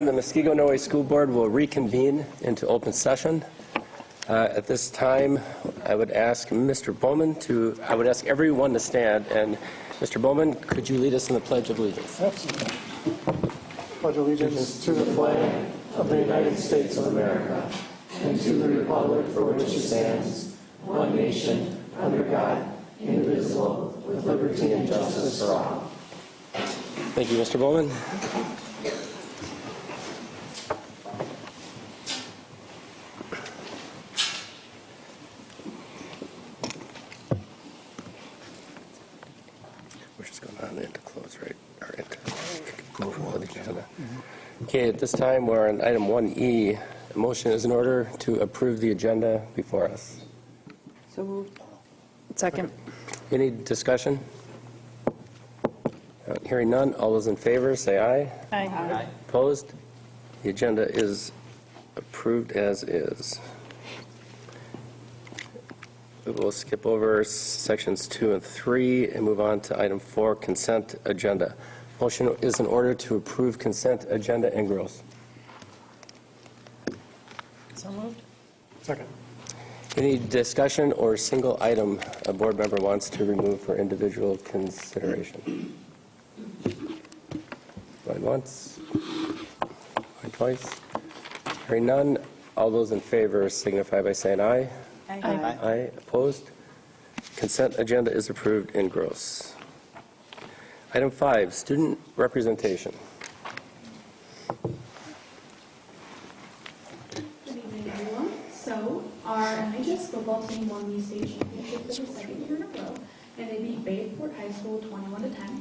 The Muskego Noe School Board will reconvene into open session. At this time, I would ask everyone to stand. And Mr. Bowman, could you lead us in the Pledge of Allegiance? Absolutely. Pledge allegiance to the flag of the United States of America and to the republic for which it stands, one nation, under God, indivisible, with liberty and justice for all. Thank you, Mr. Bowman. Okay, at this time, we're on item 1E. A motion is in order to approve the agenda before us. So moved. Second. Any discussion? Hearing none, all those in favor say aye. Aye. Opposed? The agenda is approved as is. We will skip over sections 2 and 3 and move on to item 4, consent agenda. Motion is in order to approve consent agenda and gross. So moved. Second. Any discussion or single item a board member wants to remove for individual consideration? Going once, going twice. Hearing none, all those in favor signify by saying aye. Aye. Aye. Opposed? Consent agenda is approved in gross. Item 5, student representation. Good evening, everyone. So, our MHS football team won the state championship for the second year in a row, and they beat Bayport High School 21-10.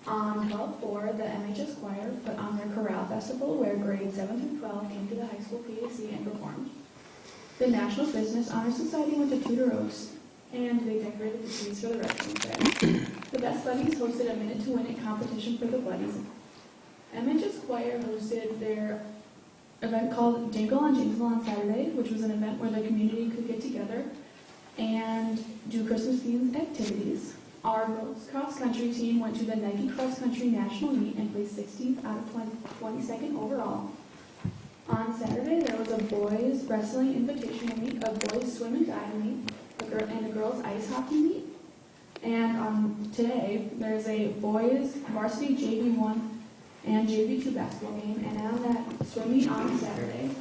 On 12-4, the MHS choir put on their chorale festival, where grades 7 through 12 came to the high school PAC and performed. The National Business Honor Society went to Tudor Oaks, and they decorated the trees for the wrestling fair. The Best Buddies hosted a Minute to Win It competition for the Buddies. MHS Choir hosted their event called Jingle on Janesville on Saturday, which was an event where the community could get together and do Christmas-themed activities. Our girls cross-country team went to the Nike Cross Country National Meet and placed 16th out of 22nd overall. On Saturday, there was a boys wrestling invitational meet, a boys swim and dive meet, and a girls ice hockey meet. And today, there's a boys varsity JV1 and JV2 basketball game. And on that swim meet on Saturday,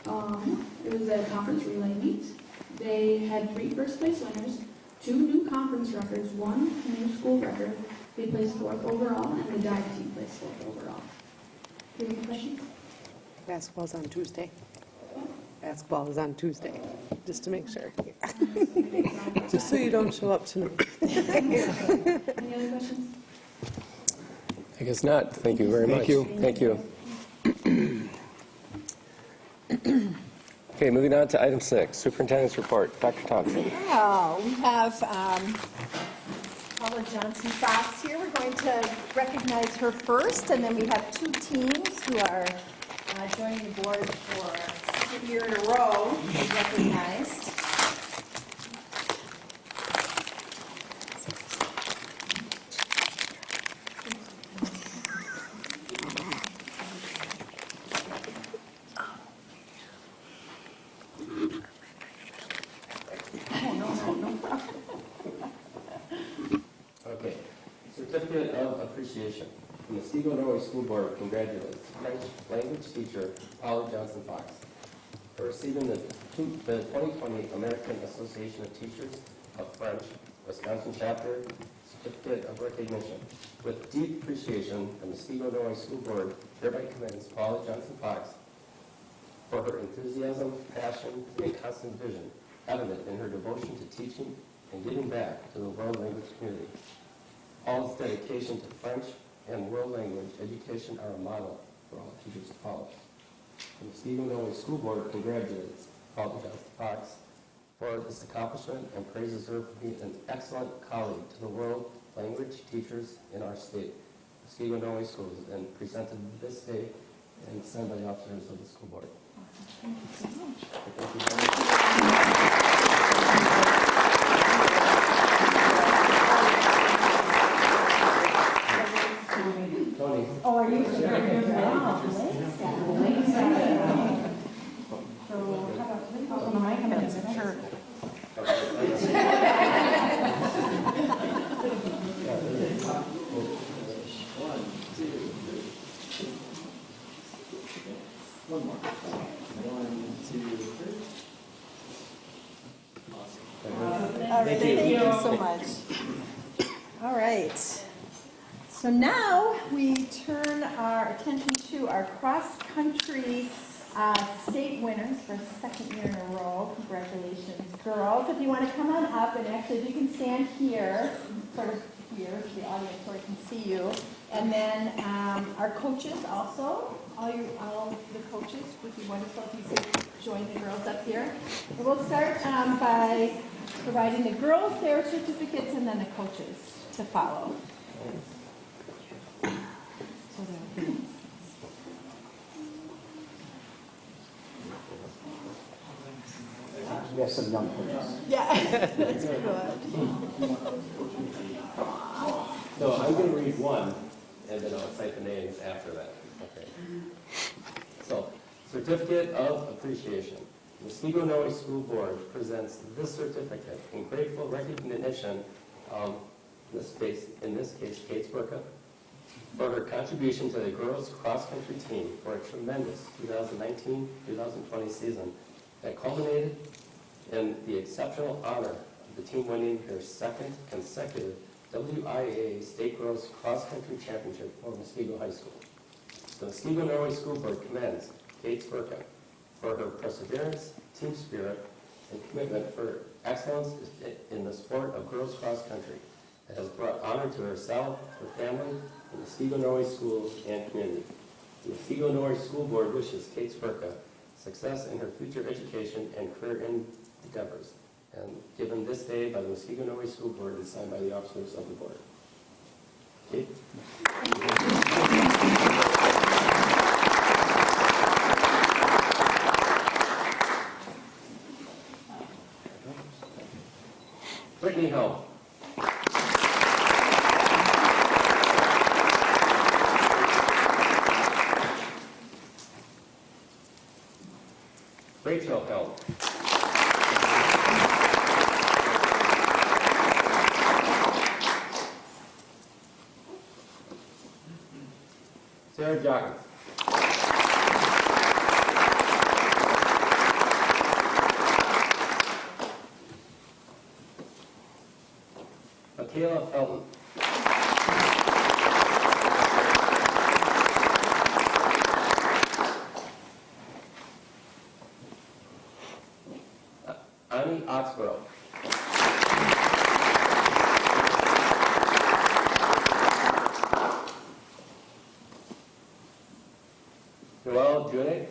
it was a conference relay meet. They had 3 first place winners, 2 new conference records, 1 new school record. They placed 4th overall, and the dive team placed 4th overall. Do you have any questions? Basketball's on Tuesday. Basketball is on Tuesday, just to make sure. Just so you don't show up tonight. Any other questions? I guess not. Thank you very much. Thank you. Okay, moving on to item 6, Superintendent's report. Dr. Thompson. Oh, we have Paula Johnson-Fox here. We're going to recognize her first, and then we have 2 teams who are joining the board for second year in a row to be recognized. Okay. Certificate of Appreciation. The Muskego Noe School Board congratulates French language teacher Paula Johnson-Fox for receiving the 2020 American Association of Teachers of French, Wisconsin Chapter Certificate of Recognition. With deep appreciation, the Muskego Noe School Board hereby commends Paula Johnson-Fox for her enthusiasm, passion, and constant vision, evident in her devotion to teaching and giving back to the world language community. Paula's dedication to French and world language education are a model for all teachers to follow. The Muskego Noe School Board congratulates Paula Johnson-Fox for this accomplishment and praises her for being an excellent colleague to the world language teachers in our state. Muskego Noe Schools and presented this day and signed by the officers of the school board. Thank you so much. Thank you very much. Oh, are you? Wow, One more. 1, 2, 3. Awesome. All right, thank you so much. All right. So now we turn our attention to our cross-country state winners for a second year in a row. Congratulations, girls. If you want to come on up, and actually if you can stand here, sort of here, so the audience sort of can see you. And then our coaches also, all the coaches would be wonderful if you could join the girls up here. And we'll start by providing the girls their certificates and then the coaches to follow. So there. We have some young coaches. Yeah, that's good. So I'm going to read one, and then I'll cite the names after that. Okay. So, Certificate of Appreciation. The Muskego Noe School Board presents this certificate in grateful recognition of, in this case, Kate Burka, for her contribution to the girls' cross-country team for a tremendous 2019-2020 season that culminated in the exceptional honor of the team winning their second consecutive WIAA State Girls Cross-Country Championship for Muskego High School. The Muskego Noe School Board commends Kate Burka for her perseverance, team spirit, and commitment for excellence in the sport of girls cross-country that has brought honor to herself, her family, the Muskego Noe schools, and community. The Muskego Noe School Board wishes Kate Burka success in her future education and career endeavors, and given this day by the Muskego Noe School Board and signed by the officers of the board. Kate? Brittany Hill. Rachel Hill. Sarah Jockins. Michaela Felton. Annie Oxborough. Joelle June.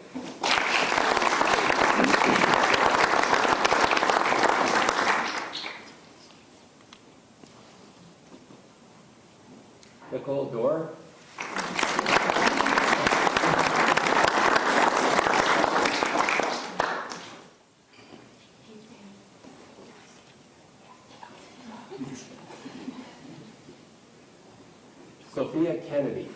Nicole Dorr. Sophia Kennedy.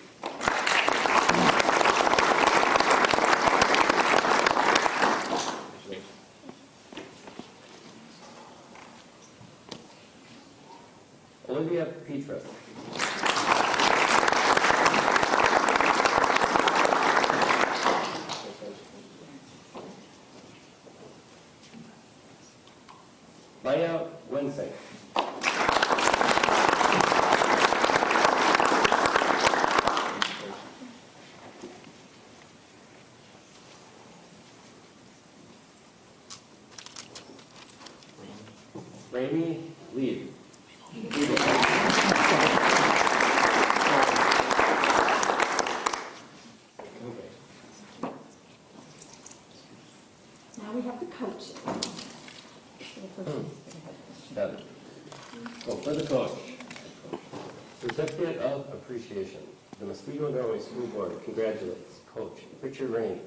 Olivia Petrus. Maya Winsing. Raimi Lee. Now we have the coaches. Done. So for the coach, Certificate of Appreciation. The Muskego Noe School Board congratulates Coach Richard Rainey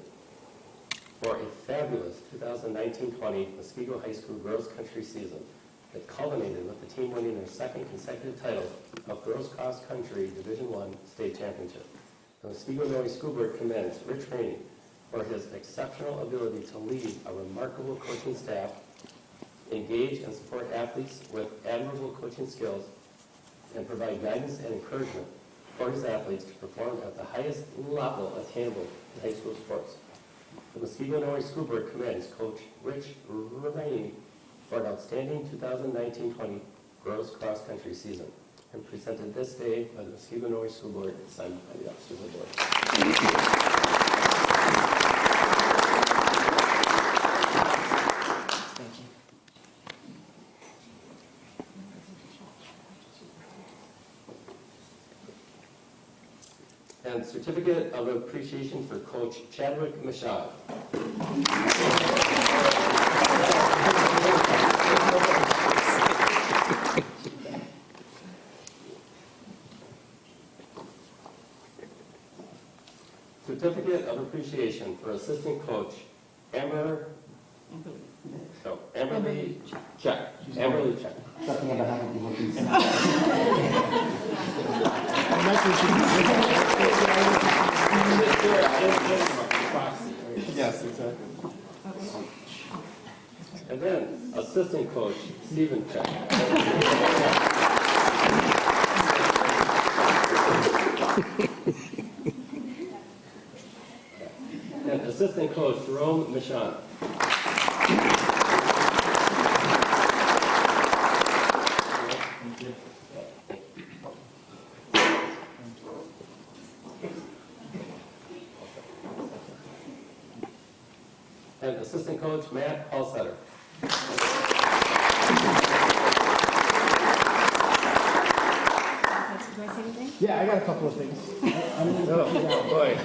for a fabulous 2019-20 Muskego High School girls country season that culminated with the team winning their second consecutive title of Girls Cross Country Division I State Championship. The Muskego Noe School Board commends Rich Rainey for his exceptional ability to lead a remarkable coaching staff, engage and support athletes with admirable coaching skills, and provide guidance and encouragement for his athletes to perform at the highest level attainable in high school sports. The Muskegon Norway School Board commends Coach Rich Rainey for an outstanding 2019-20 girls cross-country season, and presented this day by the Muskegon Norway School Board and signed by the officers of the board. Thank you. And certificate of appreciation for Coach Chadwick Michaud. Certificate of appreciation for assistant coach Amberly Check. Amberly Check. Something about having people do Yes, exactly. And then assistant coach Stephen Check. And assistant coach Jerome Michon. And assistant coach Matt Hallsetter. Yeah, I got a couple of things. Oh, boy.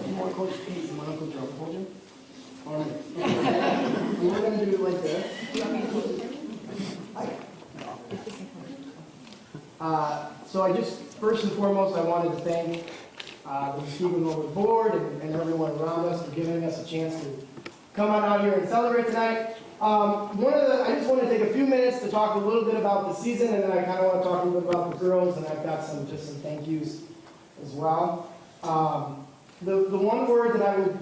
You want Coach Pete, you want Uncle Joe, hold you? All right. We're gonna do it like this. So I just, first and foremost, I wanted to thank the Muskegon Norway Board and everyone around us for giving us a chance to come on out here and celebrate tonight. I just want to take a few minutes to talk a little bit about the season, and then I kind of want to talk a little bit about the girls, and I've got some thank yous as well. The one word that I would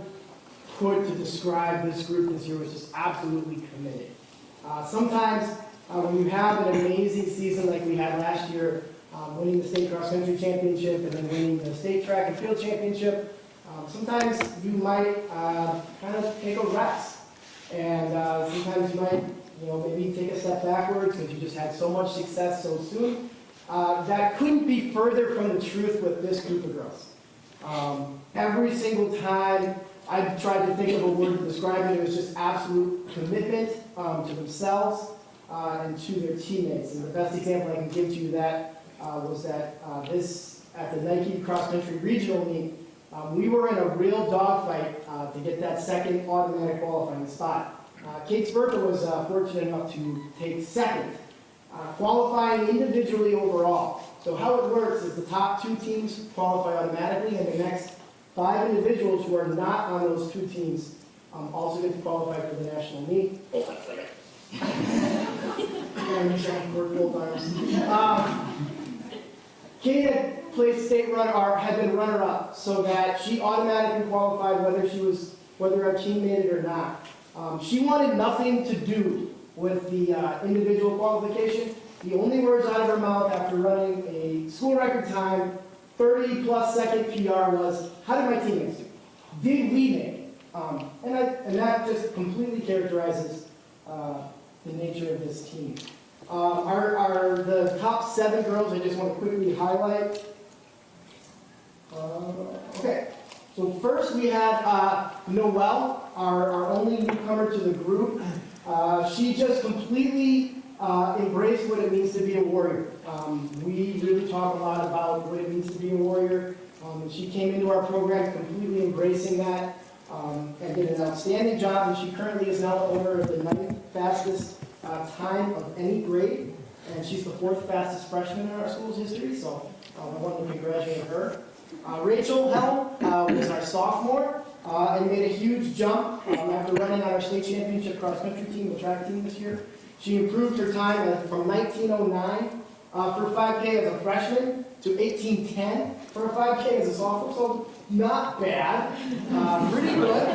put to describe this group this year was just absolutely committed. Sometimes when you have an amazing season like we had last year, winning the state cross country championship and then winning the state track and field championship, sometimes you might kind of take a rest. And sometimes you might, maybe take a step backwards because you just had so much success so soon. That couldn't be further from the truth with this group of girls. Every single time I tried to think of a word to describe it, it was just absolute commitment to themselves and to their teammates. And the best example I can give to you that was that at the Nike Cross Country Regional Meet, we were in a real dogfight to get that second automatic qualifying spot. Kate Spurka was fortunate enough to take second, qualifying individually overall. So how it works is the top 2 teams qualify automatically, and the next 5 individuals who are not on those 2 teams also get to qualify for the national meet. Kate had placed had been runner-up, so that she automatically qualified whether our team made it or not. She wanted nothing to do with the individual qualification. The only words out of her mouth after running a school record time, 30-plus second PR was, "How did my teammates do? Did we make it?" And that just completely characterizes the nature of this team. The top 7 girls, I just want to quickly highlight. Okay, so first we had Noelle, our only newcomer to the group. She just completely embraced what it means to be a warrior. We really talk a lot about what it means to be a warrior. And she came into our program completely embracing that and did an outstanding job. And she currently is now owner of the 9th fastest time of any grade. And she's the 4th fastest freshman in our school's history. So I wanted to congratulate her. Rachel Helm was our sophomore and made a huge jump after running on our state championship cross-country team, the track team this year. She improved her time from 1909 for 5K as a freshman to 1810 for a 5K as a sophomore, so not bad, pretty good.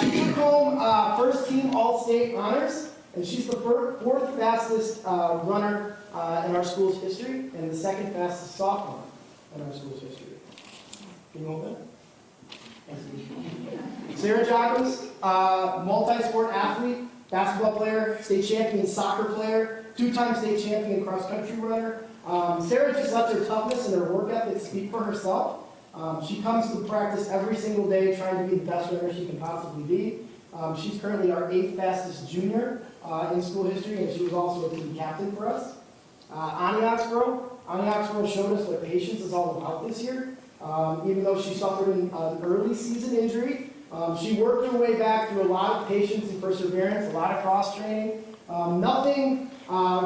She took home first team all-state honors, and she's the 4th fastest runner in our school's history and the 2nd fastest sophomore in our school's history. Can you hold that? Sarah Joggins, multi-sport athlete, basketball player, state champion soccer player, two-time state champion cross-country runner. Sarah just lets her toughness and her work ethic speak for herself. She comes to practice every single day trying to be the best runner she can possibly be. She's currently our 8th fastest junior in school history, and she was also a team captain for us. Ani Oxborough showed us what patience is all about this year. Even though she suffered an early season injury, she worked her way back through a lot of patience and perseverance, a lot of cross training. Nothing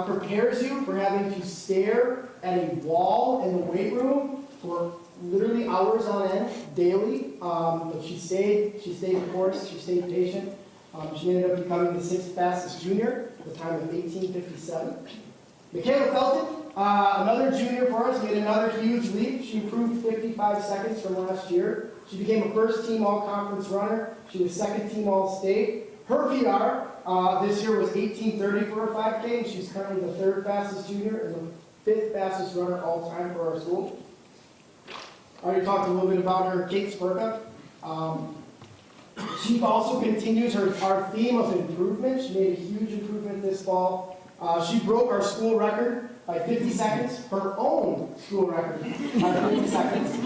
prepares you for having to stare at a wall in the weight room for literally hours on end, daily. But she stayed the course, she stayed patient. She ended up becoming the 6th fastest junior at the time of 18:57. Michaela Felton, another junior for us, made another huge leap. She improved 55 seconds from last year. She became a first-team all-conference runner. She was second-team all-state. Her PR this year was 18:30 for her 5K, and she's currently the 3rd fastest junior and the 5th fastest runner all-time for our school. I already talked a little bit about her, Kate Spurka. She also continues our theme of improvement. She made a huge improvement this fall. She broke our school record by 50 seconds, her own school record by 50 seconds.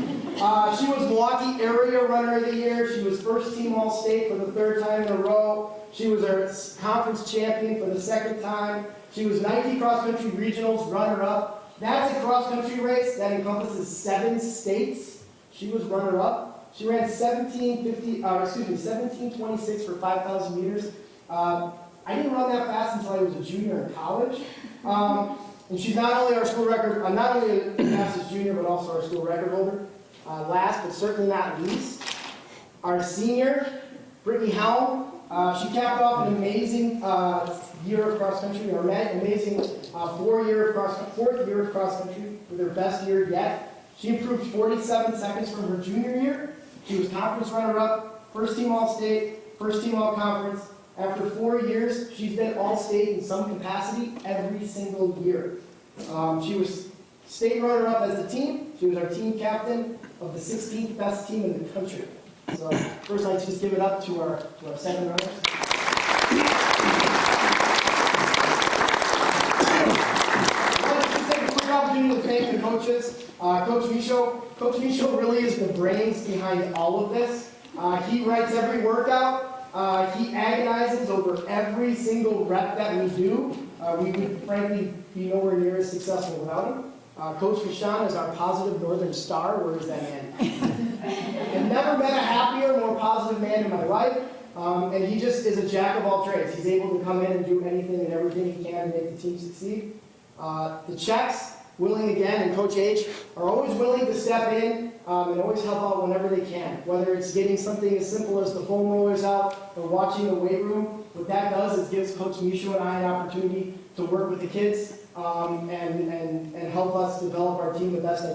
She was Milwaukee Area Runner of the Year. She was first team All-State for the 3rd time in a row. She was our conference champion for the 2nd time. She was Nike Cross Country Regionals runner-up. That's a cross-country race that encompasses 7 states. She was runner-up. She ran 17:26 for 5,000 meters. I didn't run that fast until I was a junior in college. And she's not only our school record, not only the fastest junior, but also our school record holder. Last, but certainly not least, our senior, Brittany Helm. She capped off an amazing year of cross country, or amazing 4th year of cross country, with her best year yet. She improved 47 seconds from her junior year. She was conference runner-up, first team All-State, first team All-Conference. After 4 years, she's been All-State in some capacity every single year. She was state runner-up as the team. She was our team captain of the 16th best team in the country. So first, I'd just give it up to our 7 runners. Let's just take a quick opportunity to thank the coaches. Coach Micho really is the brains behind all of this. He writes every workout. He agonizes over every single rep that we do. We would frankly be nowhere near as successful without him. Coach Rashawn is our positive Northern Star. Where is that man? I've never met a happier, more positive man in my life. And he just is a jack of all trades. He's able to come in and do anything and everything he can to make the team succeed. The Czechs, Willing again, and Coach H are always willing to step in and always help out whenever they can. Whether it's getting something as simple as the foam rollers out or watching the weight room, what that does is gives Coach Micho and I an opportunity to work with the kids and help us develop our team the best we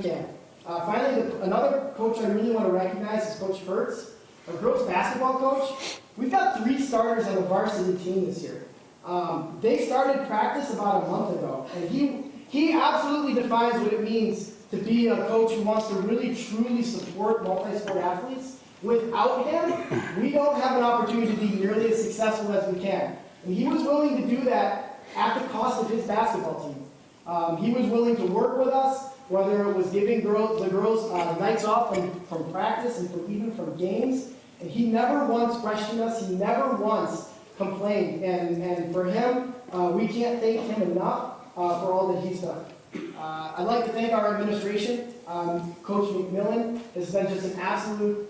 can. Finally, another coach I really want to recognize is Coach Hertz, our girls basketball coach. We've got 3 starters on the varsity team this year. They started practice about a month ago, and he absolutely defines what it means to be a coach who wants to really truly support multi-sport athletes. Without him, we don't have an opportunity to be nearly as successful as we can. And he was willing to do that at the cost of his basketball team. He was willing to work with us, whether it was giving the girls nights off from practice and even from games. And he never once questioned us. He never once complained. And for him, we can't thank him enough for all that he's done. I'd like to thank our administration. Coach McMillan has been just an absolute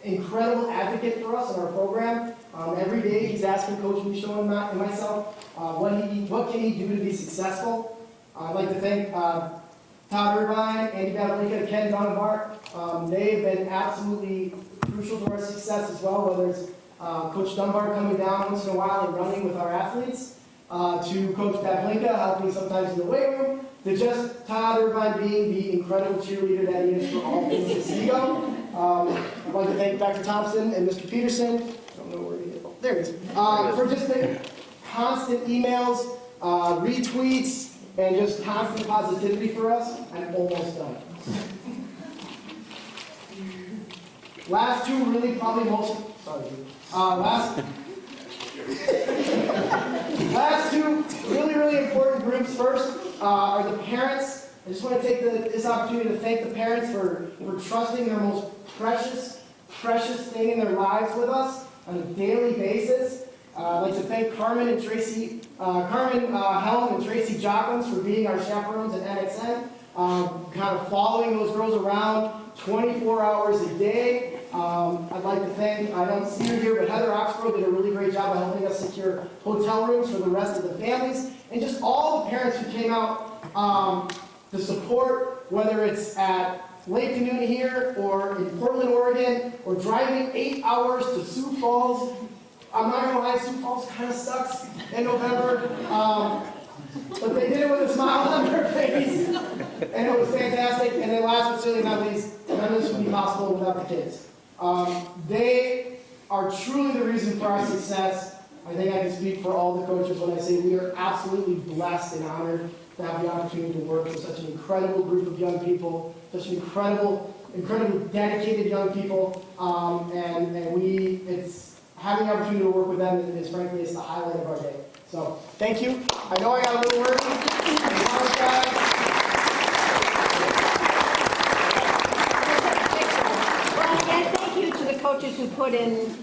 incredible advocate for us in our program. Every day he's asking Coach Micho and myself what can he do to be successful. I'd like to thank Todd Irvine, Andy Badalika, and Ken Donovar. They have been absolutely crucial to our success as well, whether it's Coach Dunbar coming down once in a while and running with our athletes, to Coach Badalika helping sometimes in the weight room, to just Todd Irvine being the incredible cheerleader that he is for all things Muskego. I'd like to thank Dr. Thompson and Mr. Peterson. I don't know where he is. Oh, there he is. For just the constant emails, retweets, and just constant positivity for us. I'm almost done. last two really probably most, sorry, last two really, really important groups first are the parents. I just want to take this opportunity to thank the parents for trusting their most precious thing in their lives with us on a daily basis. I'd like to thank Carmen Helm and Tracy Jockins for being our chaperones at NXN, kind of following those girls around 24 hours a day. I'd like to thank, I don't see her here, but Heather Oxborough did a really great job of helping us secure hotel rooms for the rest of the families, and just all the parents who came out to support, whether it's at Lake Denoon here, or in Portland, Oregon, or driving 8 hours to Sioux Falls. I'm not gonna lie, Sioux Falls kind of sucks in November, but they did it with a smile on their face, and it was fantastic. And then last but certainly not least, none of this would be possible without the kids. They are truly the reason for our success. I think I can speak for all the coaches when I say we are absolutely blessed and honored to have the opportunity to work with such an incredible group of young people, such an incredibly dedicated young people, and having the opportunity to work with them is frankly is the highlight of our day. So thank you. I know I got a little wordy. I apologize. Well, again, thank you to the coaches who put in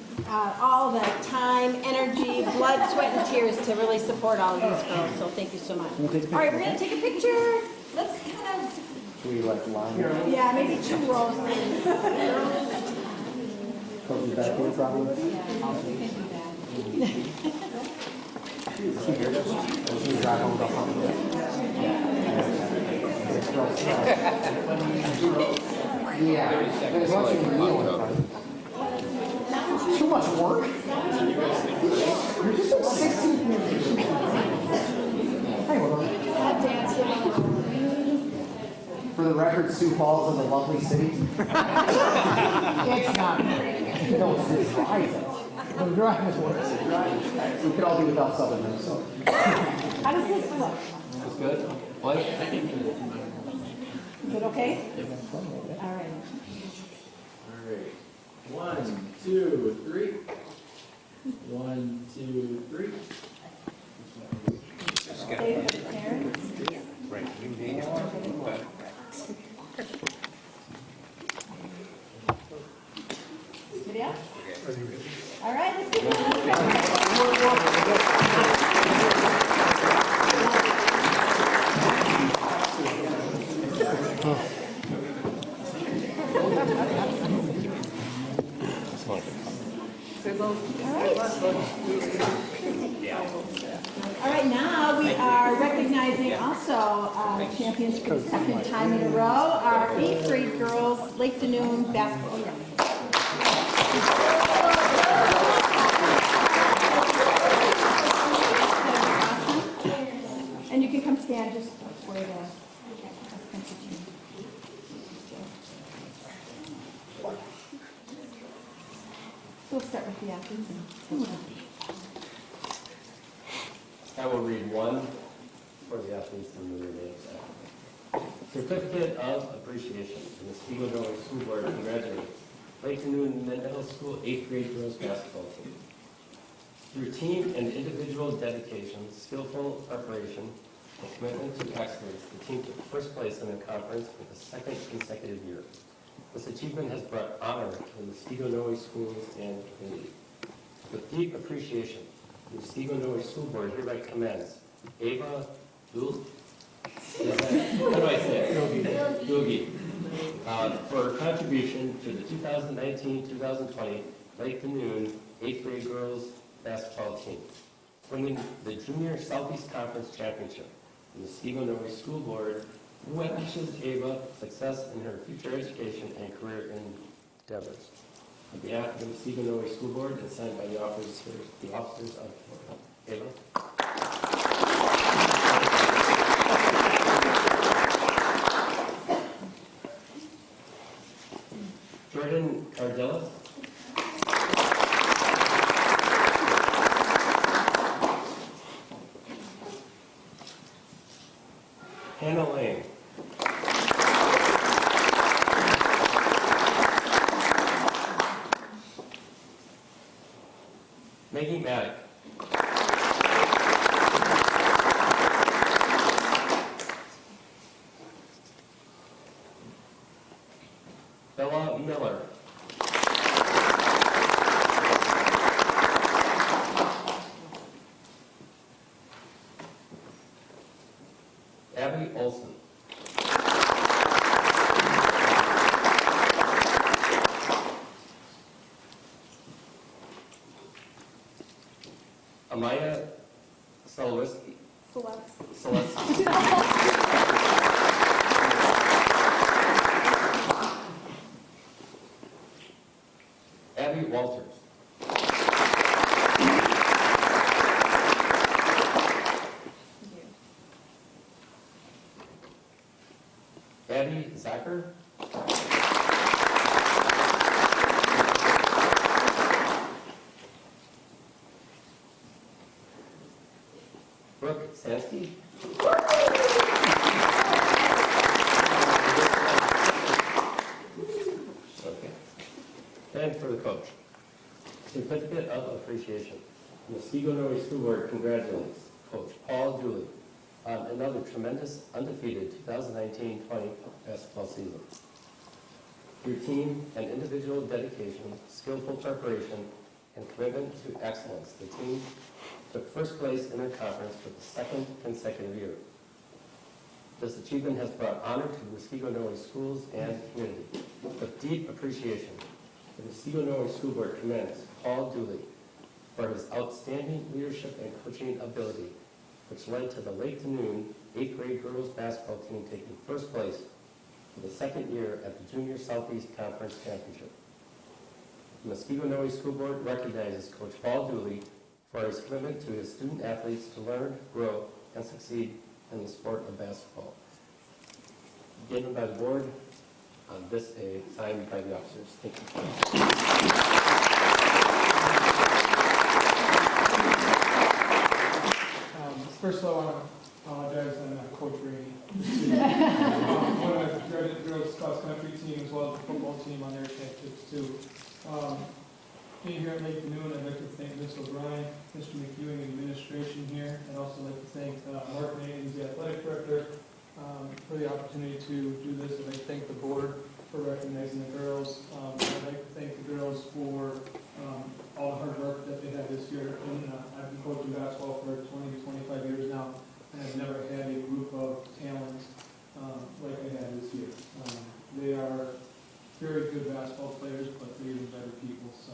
all the time, energy, blood, sweat, and tears to really support all of these girls. So thank you so much. All right, we're going to take a picture. Let's kind of... Should we like line here? Yeah, maybe 2 rows. Coach back here probably? Yeah. Too much work. You're just like 16 minutes. For the record, Sioux Falls is a lovely city. It's not. No, it's dry. The drive is worse. We could all do without Southerners. So. How does this look? That's good. What? Is it okay? All right. All right. 1, 2, 3. 1, 2, 3. Stay with the parents. Video? All right, let's get All right, now we are recognizing also champions for the second time in a row, our 8th grade girls, Lake Denoon basketball. And you can come stand just where the we'll start with the athletes. I will read one for the athletes and the remaining staff. Certificate of Appreciation to the Muskego Valley School Board congratulates Lake Denoon Middle School 8th grade girls basketball team. Through team and individual dedication, skillful preparation, and commitment to excellence, the team took first place in the conference for the 2nd consecutive year. This achievement has brought honor to the Muskego schools and community. With deep appreciation, the Muskego School Board hereby commends Ava Dul, how do I say it? Dulgi, for her contribution to the 2019-2020 Lake Denoon 8th grade girls basketball team, winning the Junior Southeast Conference Championship. The Muskego School Board wishes Ava success in her future education and career endeavors. On behalf of the Muskego School Board and signed by the officers of Ava. Jordan Cardella. Hannah Lane. Maggie Maddock. Bella Miller. Abby Olson. Amaya Solowiski. Selesky. Abby Walters. Abby Zacher. Brooke Sansky. Okay. And for the coach, certificate of appreciation. The Muskego Norway School Board congratulates Coach Paul Dooley on another tremendous undefeated 2019-20 basketball season. Your team and individual dedication, skillful preparation, and commitment to excellence, the team took first place in their conference for the second consecutive year. This achievement has brought honor to the Muskego Norway schools and community. With deep appreciation, the Muskego Norway School Board commends Paul Dooley for his outstanding leadership and coaching ability, which led to the late Denoon 8th grade girls basketball team taking first place for the second year at the Junior Southeast Conference Championship. The Muskego Norway School Board recognizes Coach Paul Dooley for his commitment to his student athletes to learn, grow, and succeed in the sport of basketball. Given by the board on this day, signed by the officers. Thank you. First of all, I want to apologize on Coach Rainey. One of the girls cross-country team as well as the football team on their championships too. Being here at Lake Denoon, I'd like to thank Ms. O'Brien, Mr. McEwing, and administration here. I'd also like to thank Mark May, who's the athletic director, for the opportunity to do this. And I thank the board for recognizing the girls. I'd like to thank the girls for all the hard work that they had this year. And, I've been coaching basketball for 20 to 25 years now, and I've never had a group of talent like I had this year. They are very good basketball players, but they're even better people. So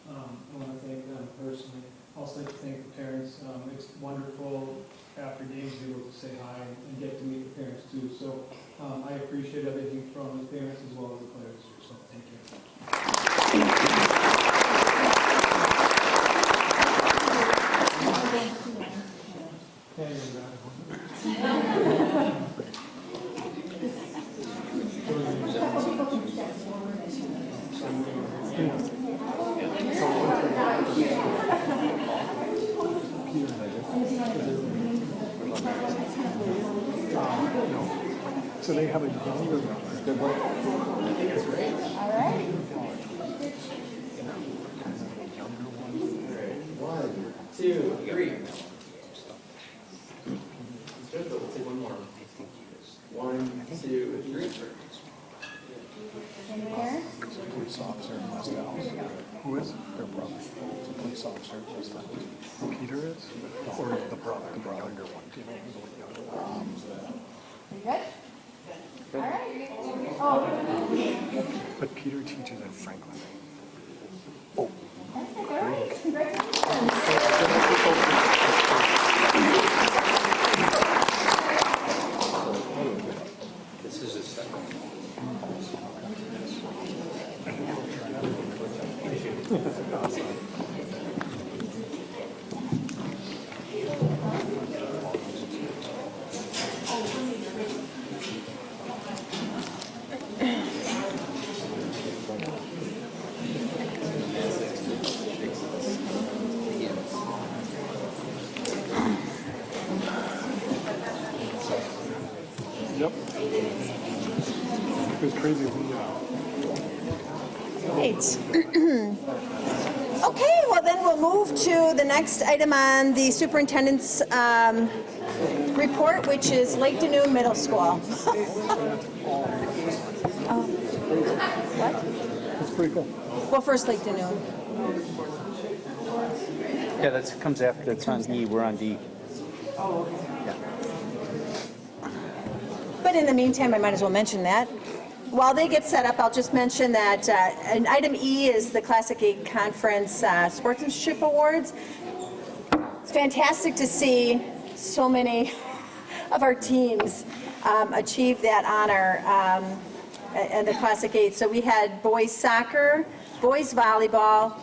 I want to thank them personally. Also like to thank the parents. It's wonderful after games to be able to say hi and get to meet the parents too. So I appreciate everything from the parents as well as the players. So thank you. So they have a younger good one. All right. 1, 2, 3. Good, but we'll take one more. 1, 2, 3. And parents? Police officer in West Dallas. Who is? Their brother. It's a police officer in West Dallas. Peter is? Or the brother, the younger one. Do you know who the younger one is? You good? All right. Oh. But Peter teaches at Franklin. That's all right. Congratulations. This is his second. Yep. It was crazy. Right. Okay, well then we'll move to the next item on the superintendent's report, which is Lake Denoon Middle School. What? That's pretty cool. Well, first Lake Denoon. Yeah, that comes after, that's on E, we're on D. But in the meantime, I might as well mention that. While they get set up, I'll just mention that and item E is the Classic 8 Conference Sportsmanship Awards. It's fantastic to see so many of our teams achieve that honor and the Classic 8. So we had boys soccer, boys volleyball,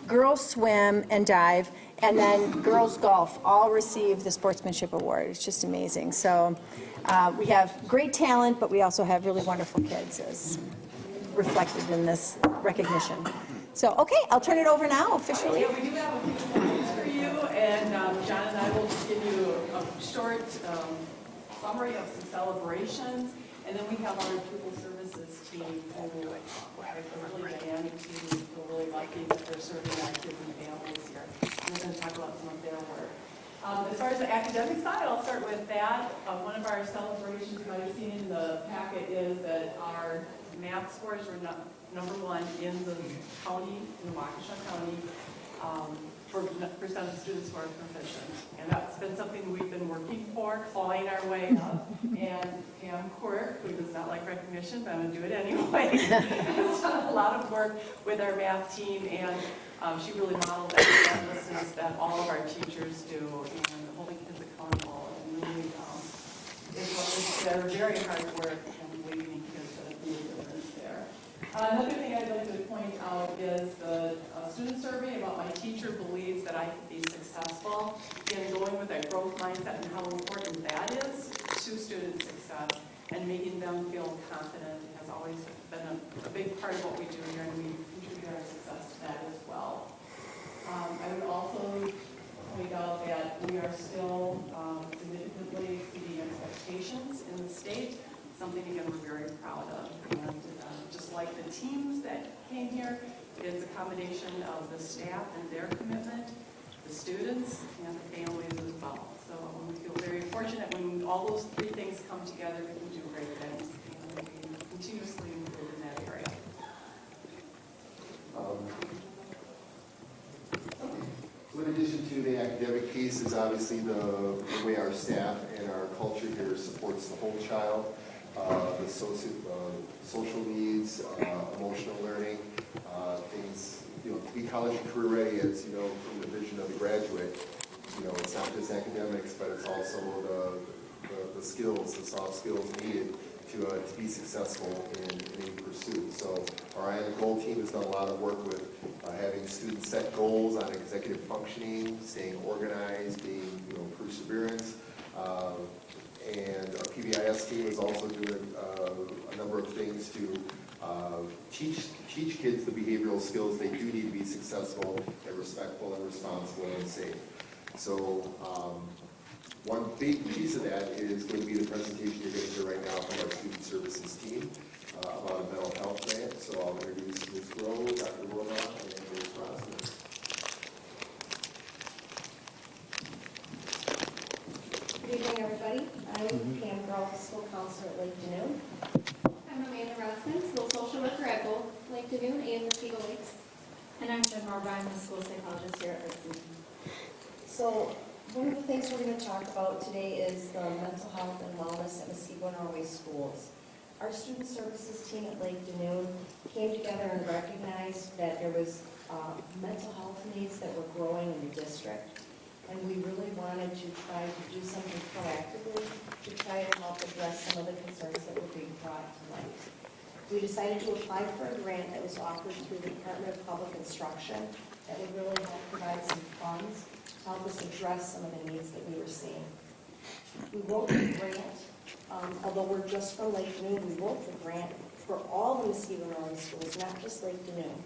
girls swim and dive, and then girls golf all received the Sportsmanship Award. It's just amazing. So we have great talent, but we also have really wonderful kids as reflected in this recognition. So, okay, I'll turn it over now officially. Yeah, we do have a few points for you, and John and I will just give you a short summary of some celebrations, and then we have our pupil services team who are a really dynamic team. We're really lucky that they're serving our kids and families here. And we're going to talk about some of their work. As far as the academic side, I'll start with that. One of our celebrations you might have seen in the packet is that our math scores were number one in the county, in the Waukesha County, for percent of students who are proficient. And that's been something we've been working for, clawing our way up. And Pam Quirk, who does not like recognition, but I'm going to do it anyway, has done a lot of work with our math team, and she really modeled that relentlessness that all of our teachers do, and holding kids accountable, and really it's their very hard work and believing in kids that have made a difference there. Another thing I'd like to point out is the student survey about my teacher believes that I can be successful. Again, going with that growth mindset and how important that is to student success and making them feel confident has always been a big part of what we do here, and we contribute our success to that as well. I would also point out that we are still significantly exceeding expectations in the state, something again we're very proud of. And just like the teams that came here, it's a combination of the staff and their commitment, the students, and the families as well. So we feel very fortunate when all those three things come together, we can do great things, and we continuously improve in that area. So in addition to the academic piece is obviously the way our staff and our culture here supports the whole child, the social needs, emotional learning, things, to be college and career ready, as you know, from the vision of the graduate, it's not just academics, but it's also the skills, the soft skills needed to be successful in any pursuit. So our Eye on the Goal team has done a lot of work with having students set goals on executive functioning, staying organized, being perseverance. And our PBIS team is also doing a number of things to teach kids the behavioral skills they do need to be successful and respectful and responsible and safe. So one big piece of that is going to be the presentation you're going to hear right now from our student services team about a mental health grant. So I'll introduce Ms. Grove, Dr. Roma, and Ms. Rosner. Good evening, everybody. I'm Pam Grove, school counselor at Lake Denoon. I'm Amanda Rossman, school social worker at both Lake Denoon and Mosquito Lakes. And I'm Jen Marber, I'm the school psychologist here at Lake Denoon. So one of the things we're going to talk about today is the mental health and wellness at Mosquito Norway schools. Our student services team at Lake Denoon came together and recognized that there was mental health needs that were growing in the district. And we really wanted to try to do something proactively to try to help address some of the concerns that were being brought to light. We decided to apply for a grant that was offered through the Department of Public Instruction that would really help provide some funds to help us address some of the needs that we were seeing. We wrote the grant, although we're just from Lake Denoon, we wrote the grant for all the Mosquito Norway schools, not just Lake Denoon.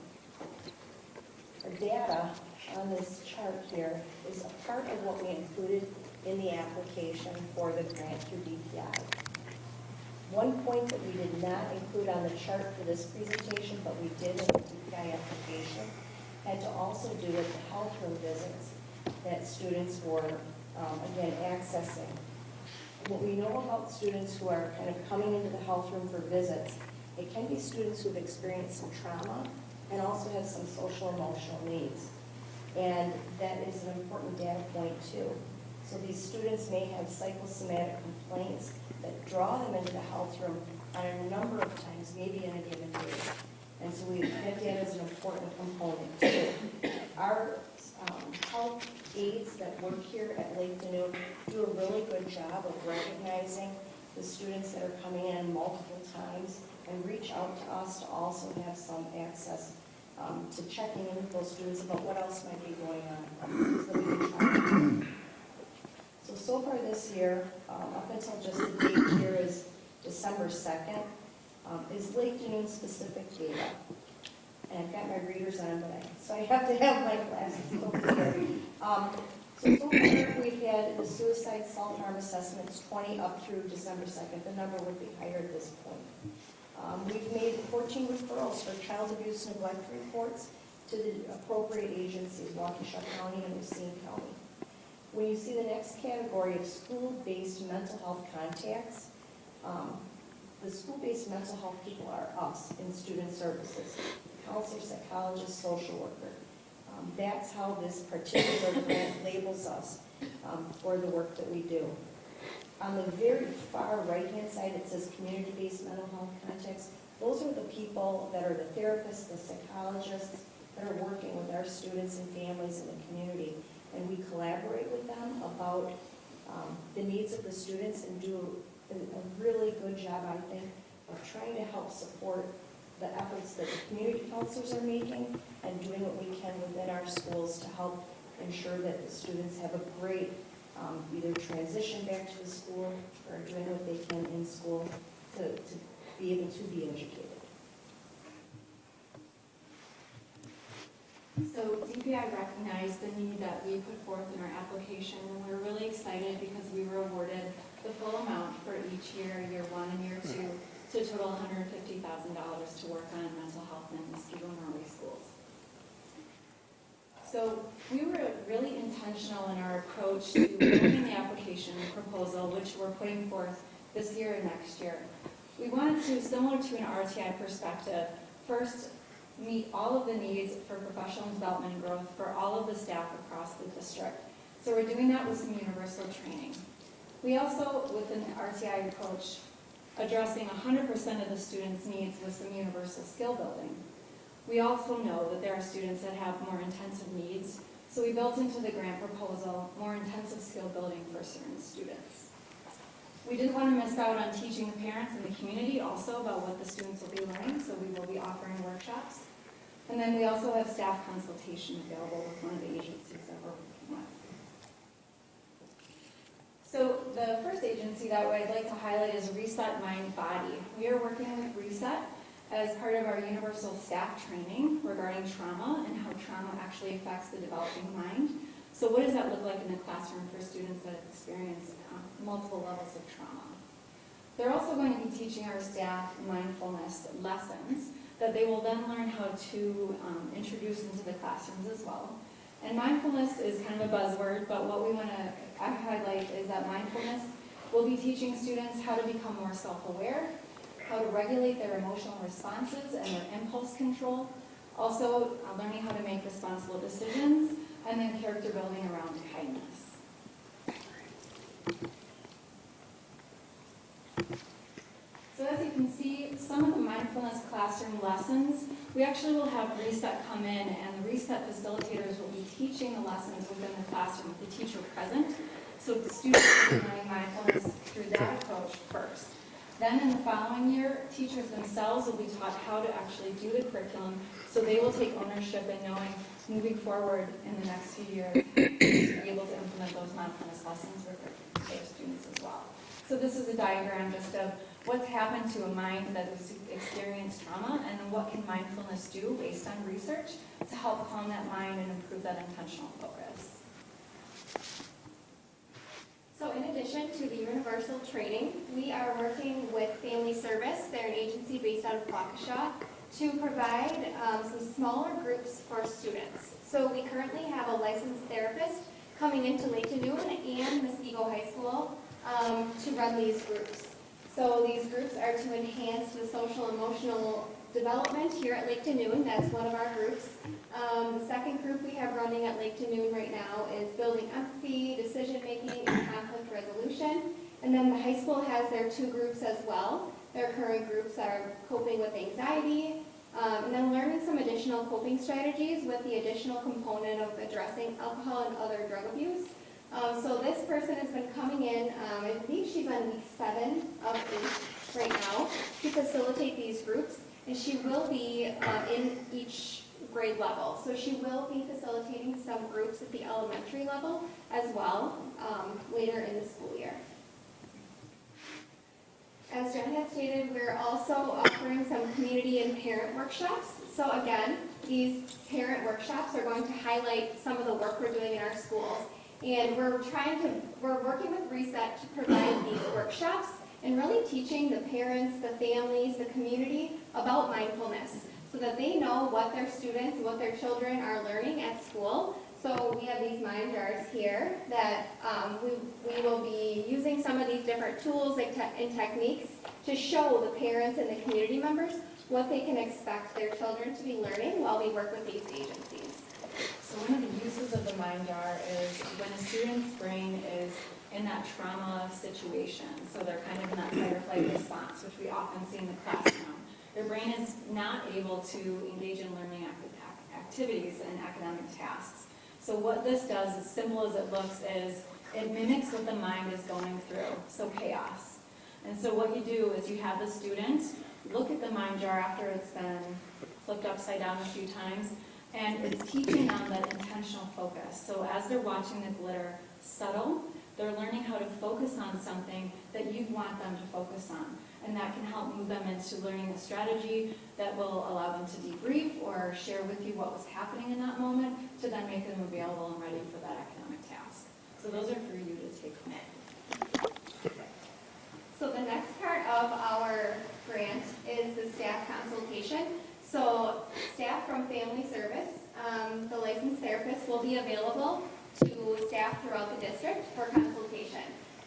Our data on this chart here is a part of what we included in the application for the grant through DPI. One point that we did not include on the chart for this presentation, but we did in the DPI application, had to also do with the health room visits that students were, again, accessing. What we know about students who are kind of coming into the health room for visits, it can be students who've experienced some trauma and also have some social emotional needs. And that is an important data point too. So these students may have psychosomatic complaints that draw them into the health room on a number of times, maybe in a given day. And so that data is an important component too. Our health aides that work here at Lake Denoon do a really good job of recognizing the students that are coming in multiple times and reach out to us to also have some access to checking in with those students about what else might be going on. So we can try to do. So far this year, up until just the date here is December 2nd, is Lake Denoon specific data. And I've got my readers on, so I have to have my glasses over here. So far, we've had the suicide self-harm assessments 20 up through December 2nd. The number would be higher at this point. We've made 14 referrals for child abuse and neglect reports to the appropriate agencies, Waukesha County and Racine County. When you see the next category of school-based mental health contacts, the school-based mental health people are us in student services, counselor, psychologist, social worker. That's how this particular grant labels us for the work that we do. On the very far right-hand side, it says community-based mental health contacts. Those are the people that are the therapists, the psychologists that are working with our students and families in the community. And we collaborate with them about the needs of the students and do a really good job, I think, of trying to help support the efforts that the community counselors are making and doing what we can within our schools to help ensure that the students have a great either transition back to the school or doing what they can in school to be able to be educated. So DPI recognized the need that we put forth in our application, and we're really excited because we were awarded the full amount for each year, year one and year two, to a total $150,000 to work on mental health in Muskegon Norway schools. So we were really intentional in our approach to building the application proposal, which we're putting forth this year and next year. We wanted to, similar to an RTI perspective, first meet all of the needs for professional development and growth for all of the staff across the district. So we're doing that with some universal training. We also, with an RTI approach, addressing 100% of the students' needs with some universal skill building. We also know that there are students that have more intensive needs, so we built into the grant proposal more intensive skill building for certain students. We didn't want to miss out on teaching the parents and the community also about what the students will be learning, so we will be offering workshops. And then we also have staff consultation available with one of the agencies that we're working with. So the first agency that I'd like to highlight is Reset Mind Body. We are working with Reset as part of our universal staff training regarding trauma and how trauma actually affects the developing mind. So what does that look like in the classroom for students that have experienced multiple levels of trauma? They're also going to be teaching our staff mindfulness lessons that they will then learn how to introduce into the classrooms as well. And mindfulness is kind of a buzzword, but what we want to highlight is that mindfulness will be teaching students how to become more self-aware, how to regulate their emotional responses and their impulse control, also learning how to make responsible decisions, and then character building around kindness. So as you can see, some of the mindfulness classroom lessons, we actually will have Reset come in, and the Reset facilitators will be teaching the lessons within the classroom with the teacher present. So the students will be learning mindfulness through that approach first. Then in the following year, teachers themselves will be taught how to actually do the curriculum, so they will take ownership in knowing, moving forward in the next few years, to be able to implement those mindfulness lessons with their students as well. So this is a diagram just of what's happened to a mind that has experienced trauma, and then what can mindfulness do based on research to help calm that mind and improve that intentional focus. So in addition to the universal training, we are working with Family Service. They're an agency based out of Waukesha, to provide some smaller groups for students. So we currently have a licensed therapist coming into Lake Denoon and Muskego High School to run these groups. So these groups are to enhance the social emotional development here at Lake Denoon. That's one of our groups. The second group we have running at Lake Denoon right now is building empathy, decision making, and conflict resolution. And then the high school has their 2 groups as well. Their current groups are coping with anxiety, and then learning some additional coping strategies with the additional component of addressing alcohol and other drug abuse. So this person has been coming in, I believe she's on week 7 of 8 right now, to facilitate these groups, and she will be in each grade level. So she will be facilitating some groups at the elementary level as well later in the school year. As Jen had stated, we're also offering some community and parent workshops. So again, these parent workshops are going to highlight some of the work we're doing in our schools. And we're working with Reset to provide these workshops and really teaching the parents, the families, the community about mindfulness so that they know what their students, what their children are learning at school. So we have these mind jars here that we will be using some of these different tools and techniques to show the parents and the community members what they can expect their children to be learning while we work with these agencies. So one of the uses of the mind jar is when a student's brain is in that trauma situation, so they're kind of in that fight or flight response, which we often see in the classroom. Their brain is not able to engage in learning activities and academic tasks. So what this does, as simple as it looks, is it mimics what the mind is going through, so chaos. And so what you do is you have the student look at the mind jar after it's been flipped upside down a few times, and it's teaching them that intentional focus. So as they're watching the glitter settle, they're learning how to focus on something that you want them to focus on. And that can help move them into learning a strategy that will allow them to debrief or share with you what was happening in that moment to then make them available and ready for that academic task. So those are for you to take home. So the next part of our grant is the staff consultation. So staff from family service, the licensed therapist, will be available to staff throughout the district for consultation.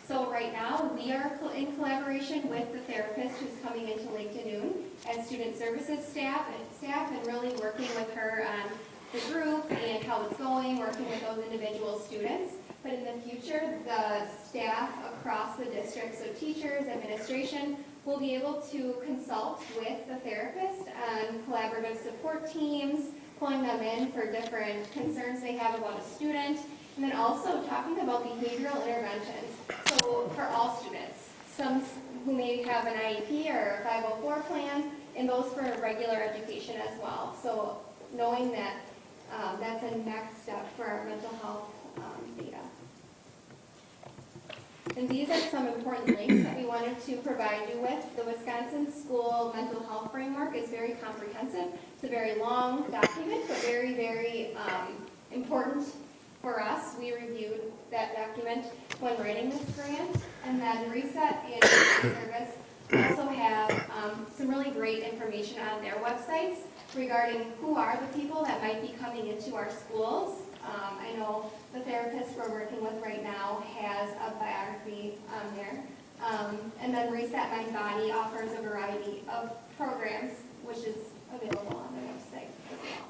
So right now, we are in collaboration with the therapist who's coming into Lake Denoon as student services staff and really working with her on the group and how it's going, working with those individual students. But in the future, the staff across the district, so teachers, administration, will be able to consult with the therapist on collaborative support teams, pulling them in for different concerns they have about a student, and then also talking about behavioral interventions. So for all students, some who may have an IEP or a 504 plan, and those for regular education as well. So knowing that that's a next step for our mental health data. And these are some important links that we wanted to provide you with. The Wisconsin School Mental Health Framework is very comprehensive. It's a very long document, but very, very important for us. We reviewed that document when writing this grant. And then Reset and Service also have some really great information on their websites regarding who are the people that might be coming into our schools. I know the therapist we're working with right now has a biography on there. And then Reset Mind Body offers a variety of programs, which is available on their website as well.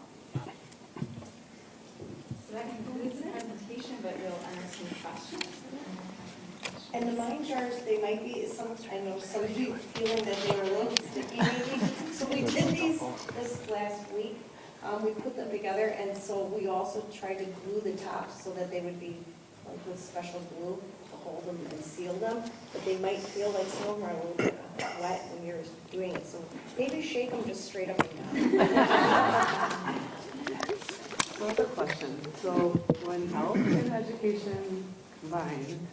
So that concludes the presentation, but we'll entertain questions. And the mind jars, they might be, I know some of you feeling that they were a little sticky maybe. So we did these this last week. We put them together, and so we also tried to glue the tops so that they would be like with special glue to hold them and seal them. But they might feel like some of them are a little bit wet when you're doing it. So maybe shake them just straight up and down. So I have a question. So when health and education combine,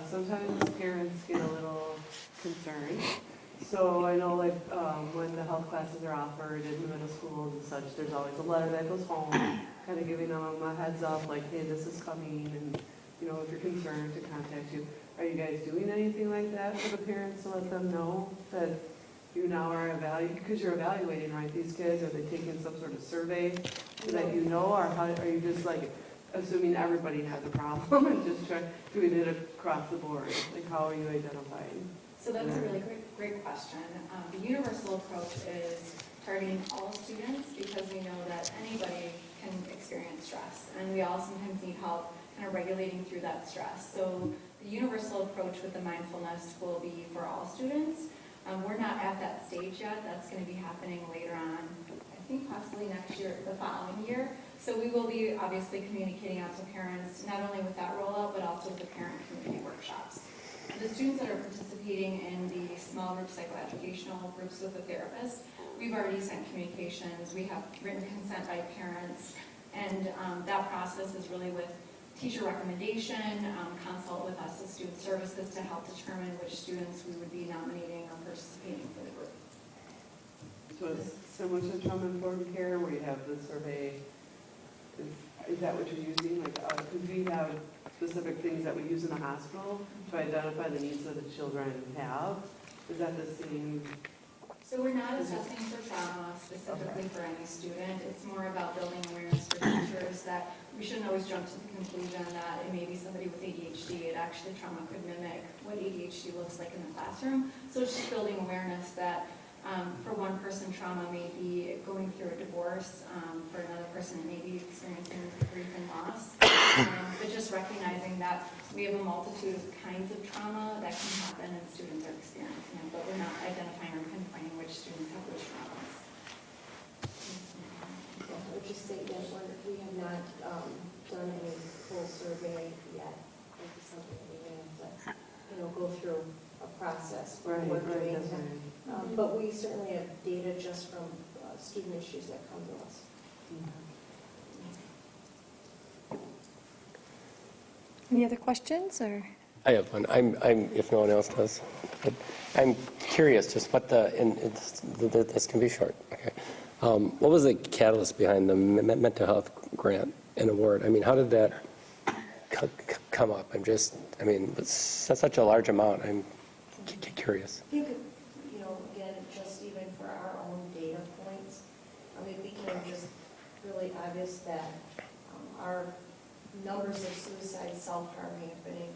sometimes parents get a little concerned. So I know like when the health classes are offered in the middle schools and such, there's always a letter that goes home, kind of giving them a heads up, like, hey, this is coming, and you know, if you're concerned, to contact you. Are you guys doing anything like that for the parents to let them know that, you now are evaluating, because you're evaluating, right, these kids, are they taking some sort of survey so that you know, or how, are you just like assuming everybody has a problem and just doing it across the board? Like, how are you identifying? So that's a really great question. The universal approach is targeting all students because we know that anybody can experience stress, and we all sometimes need help kind of regulating through that stress. So the universal approach with the mindfulness will be for all students. We're not at that stage yet. That's going to be happening later on, I think possibly next year, the following year. So we will be obviously communicating out to parents, not only with that rollout, but also with the parent community workshops. The students that are participating in the small group psychoeducational groups with a therapist, we've already sent communications. We have written consent by parents, and that process is really with teacher recommendation, consult with us as student services to help determine which students we would be nominating or participating for the group. So it's similar to trauma-informed care where you have the survey. Is that what you're using? Like, because we have specific things that we use in the hospital to identify the needs that the children have. Is that the same? So we're not assessing for trauma specifically for any student. It's more about building awareness for teachers that we shouldn't always jump to the conclusion that it may be somebody with ADHD. It actually, trauma could mimic what ADHD looks like in the classroom. So it's just building awareness that for one person, trauma may be going through a divorce. For another person, it may be experiencing grief and loss. But just recognizing that we have a multitude of kinds of trauma that can happen and students are experiencing it, but we're not identifying or pinpointing which students have which traumas. I would just say that we have not done any full survey yet. It's something that we're going to have to, go through a process. Right, We're doing that's that. right. But we certainly have data just from student issues that come to us. Any other questions, or? I have one. I'm if no one else does, but I'm curious just what this can be short. Okay. What was the catalyst behind the mental health grant and award? I mean, how did that come up? It's such a large amount. I'm curious. I think, again, just even for our own data points, it became just really obvious that our numbers of suicide, self-harm happening,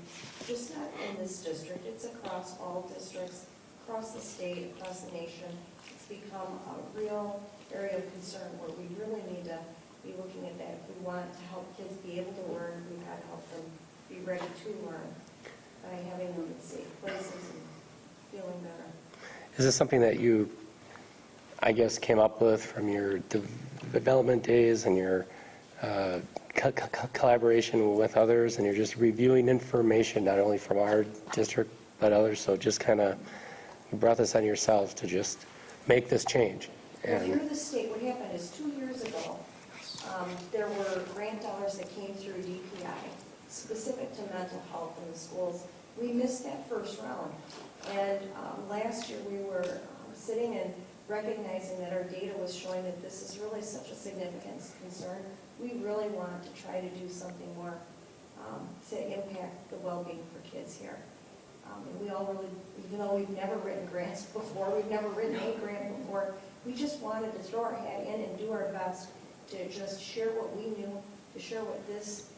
just not in this district, it's across all districts, across the state, across the nation. It's become a real area of concern where we really need to be looking at that. If we want to help kids be able to learn, we've got to help them be ready to learn by having them in safe places and feeling better. Is this something that you, I guess, came up with from your development days and your collaboration with others, and you're just reviewing information not only from our district but others, so just kind of you brought this on yourselves to just make this change? Well, through the state, what happened is 2 years ago, there were grant dollars that came through DPI specific to mental health in the schools. We missed that first round, and last year we were sitting and recognizing that our data was showing that this is really such a significant concern. We really wanted to try to do something more to impact the well-being for kids here. And we all really, even though we've never written grants before, we've never written a grant before, we just wanted to throw our hat in and do our best to just share what we knew, to share what this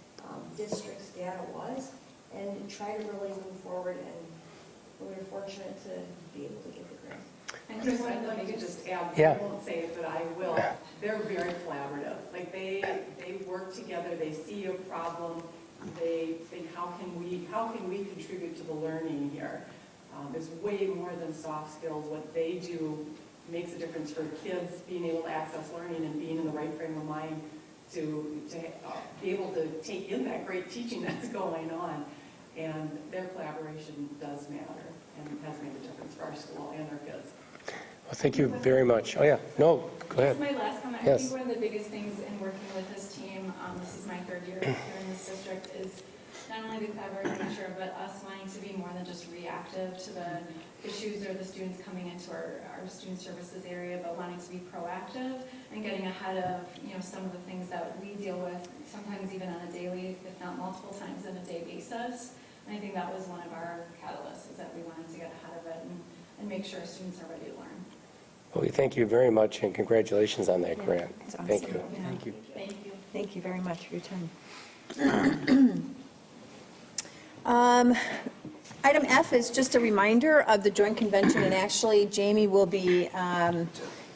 district's data was, and try to really move forward. And we were fortunate to be able to get the grant. And Chris, let me just add, Yeah. I won't say it, but I will. They're very collaborative. Like they work together, they see a problem, they think, how can we contribute to the learning here? It's way more than soft skills. What they do makes a difference for kids being able to access learning and being in the right frame of mind to be able to take in that great teaching that's going on. And their collaboration does matter and has made a difference for our school and our kids. Well, thank you very much. Oh, yeah. No, go ahead. This is my last comment. Yes. I think one of the biggest things in working with this team, this is my third year here in this district, is not only the collaborative nature, but us wanting to be more than just reactive to the issues or the students coming into our student services area, but wanting to be proactive and getting ahead of some of the things that we deal with, sometimes even on a daily, if not multiple times in a day basis. And I think that was one of our catalysts, is that we wanted to get ahead of it and make sure students are ready to learn. Well, we thank you very much and congratulations on that grant. It's awesome. Thank you. Yeah. Thank you. Thank you very much for your time. Item F is just a reminder of the joint convention, and actually Jamie will be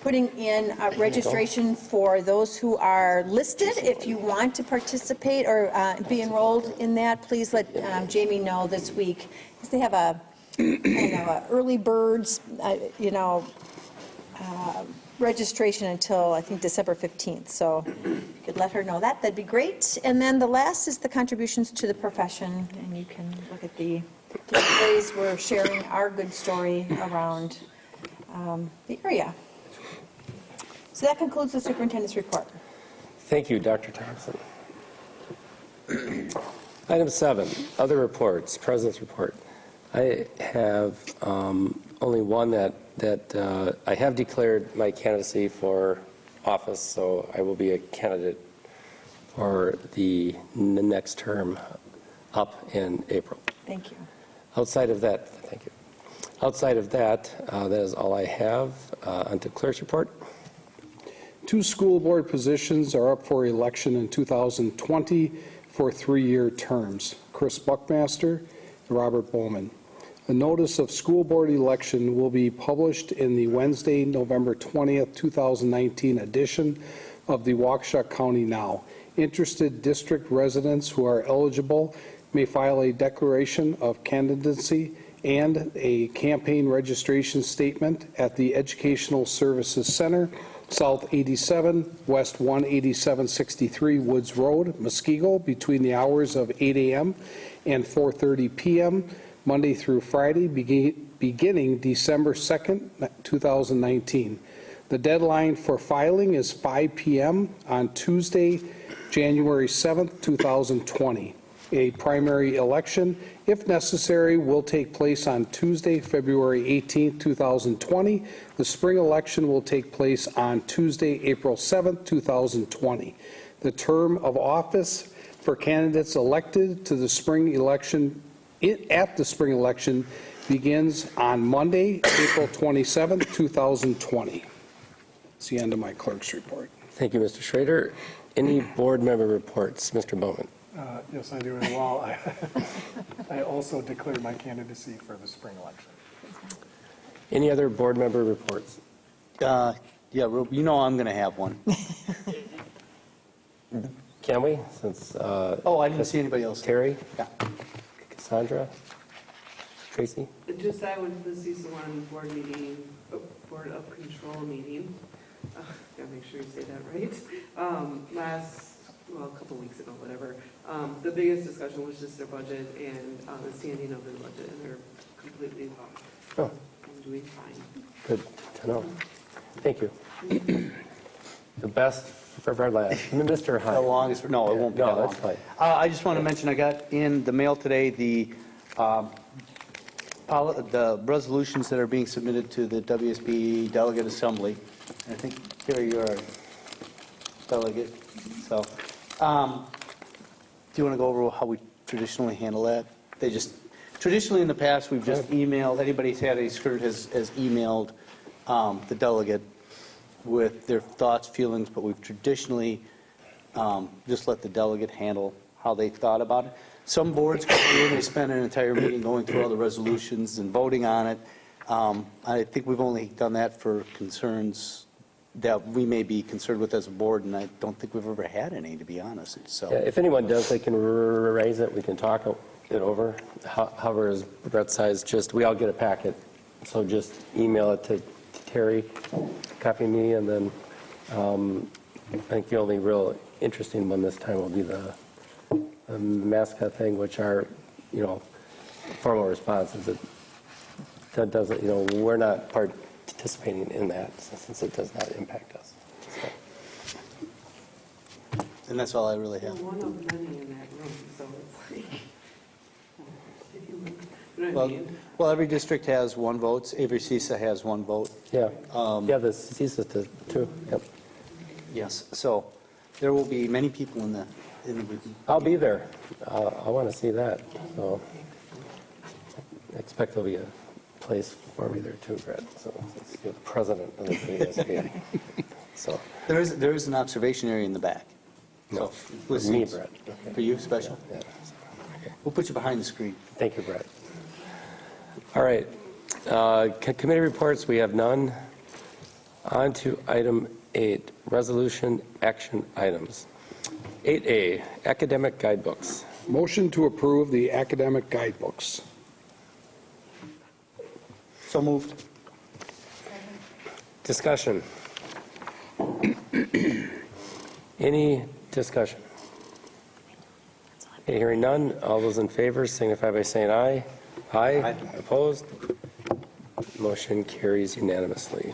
putting in a registration for those who are listed. If you want to participate or be enrolled in that, please let Jamie know this week, because they have a early birds, registration until, I think, December 15th. So if you could let her know that, that'd be great. And then the last is the contributions to the profession, and you can look at the ways we're sharing our good story around the area. So that concludes the superintendent's report. Thank you, Dr. Thompson. Item 7, other reports, President's report. I have only one that I have declared my candidacy for office, so I will be a candidate for the next term up in April. Thank you. Outside of that, thank you. Outside of that, that is all I have. Onto clerk's report. 2 school board positions are up for election in 2020 for 3-year terms. Chris Buckmaster and Robert Bowman. A notice of school board election will be published in the Wednesday, November 20th, 2019 edition of the Waukesha County Now. Interested district residents who are eligible may file a declaration of candidacy and a campaign registration statement at the Educational Services Center, South 87, West 18763 Woods Road, Muskego, between the hours of 8 a.m. and 4:30 p.m., Monday through Friday, beginning December 2nd, 2019. The deadline for filing is 5 p.m. on Tuesday, January 7th, 2020. A primary election, if necessary, will take place on Tuesday, February 18th, 2020. The spring election will take place on Tuesday, April 7th, 2020. The term of office for candidates elected to the spring election at the spring election begins on Monday, April 27th, 2020. It's the end of my clerk's report. Thank you, Mr. Schrader. Any board member reports? Mr. Bowman. Yes, I do as well. I also declared my candidacy for the spring election. Any other board member reports? Yeah, you know I'm going to have one. Can we? Since Oh, I didn't see anybody else. Terry? Yeah. Cassandra? Tracy? Just I went to the CISA-1 board meeting, board of control meeting. Gotta make sure you say that right. A couple weeks ago, whatever. The biggest discussion was just their budget and the standing of their budget, and they're completely fine. Oh. I'm doing fine. Good to know. Thank you. The best for our last. Mr. Hunt. The longest, no, it won't be that No, long. that's fine. I just want to mention, I got in the mail today the resolutions that are being submitted to the WSB Delegate Assembly. I think, Terry, you're a delegate. So, do you want to go over how we traditionally handle that? Traditionally in the past, we've just emailed, anybody's had a skirt has emailed the delegate with their thoughts, feelings, but we've traditionally just let the delegate handle how they thought about it. Some boards come in, they spend an entire meeting going through all the resolutions and voting on it. I think we've only done that for concerns that we may be concerned with as a board, and I don't think we've ever had any, to be honest. So, Yeah, if anyone does, they can raise it. We can talk it over. However, as Brett says, we all get a packet, so just email it to Terry, copy me, and then I think the only real interesting one this time will be the mascot thing, which are, formal responses. That doesn't, we're not participating in that since it does not impact us. So. and that's all I really We're have. one of many in that room, so it's like, you know what I mean? Well, every district has one vote. Every CISA has one vote. Yeah. The CISA does too. Yep. Yes. So there will be many people in the meeting. I'll be there. I want to see that. So I expect there'll be place for me there too, Brett. So it's the president of the MNSD. So There is an observation area in the back. no, With for me, seats. Brett. Okay. For you, special? Yeah. We'll put you behind the screen. Thank you, Brett. All right. Committee reports, we have none. On to item 8, resolution action items. 8A, academic guidebooks. Motion to approve the academic guidebooks. So moved. Discussion. Any discussion? Okay, hearing none, all those in favor signify by saying aye. Aye. Opposed? Motion carries unanimously.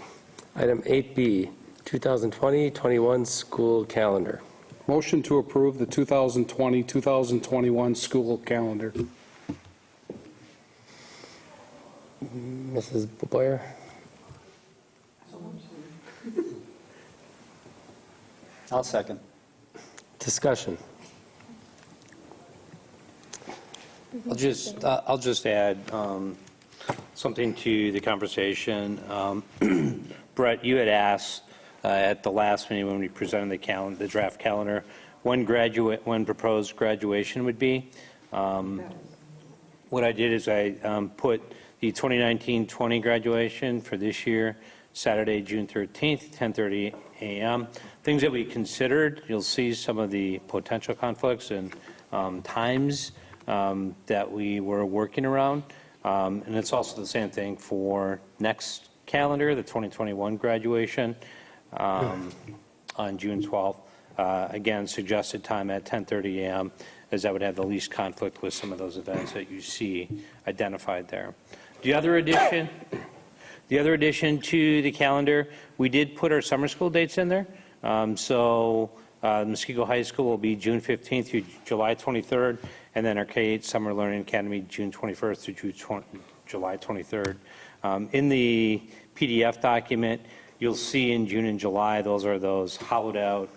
Item 8B, 2020-21 school calendar. Motion to approve the 2020-2021 school calendar. Mrs. Boyer? I'll second. Discussion. I'll just add something to the conversation. Brett, you had asked at the last meeting when we presented the draft calendar, when proposed graduation would be. What I did is I put the 2019-20 graduation for this year, Saturday, June 13th, 10:30 a.m. Things that we considered, you'll see some of the potential conflicts and times that we were working around. And it's also the same thing for next calendar, the 2021 graduation on June 12th. Again, suggested time at 10:30 a.m. as that would have the least conflict with some of those events that you see identified there. The other addition to the calendar, we did put our summer school dates in there. Muskego High School will be June 15th through July 23rd, and then our K-8 Summer Learning Academy, June 21st through July 23rd. In the PDF document, you'll see in June and July, those are those hollowed out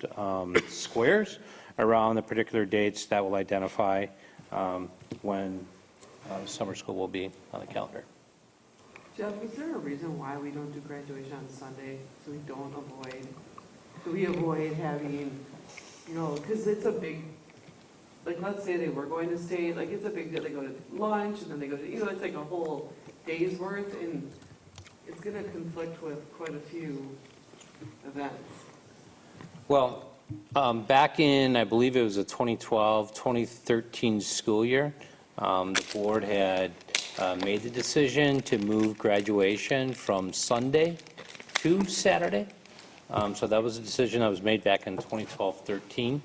squares around the particular dates that will identify when summer school will be on the calendar. Jeff, is there a reason why we don't do graduation on Sunday? So we avoid having, because it's a big, like, let's say they were going to state, like, it's a big deal. They go to lunch and then they go to, it's like a whole day's worth, and it's going to conflict with quite a few events. Well, back in, I believe it was the 2012-2013 school year, the board had made the decision to move graduation from Sunday to Saturday. So that was a decision that was made back in 2012-13.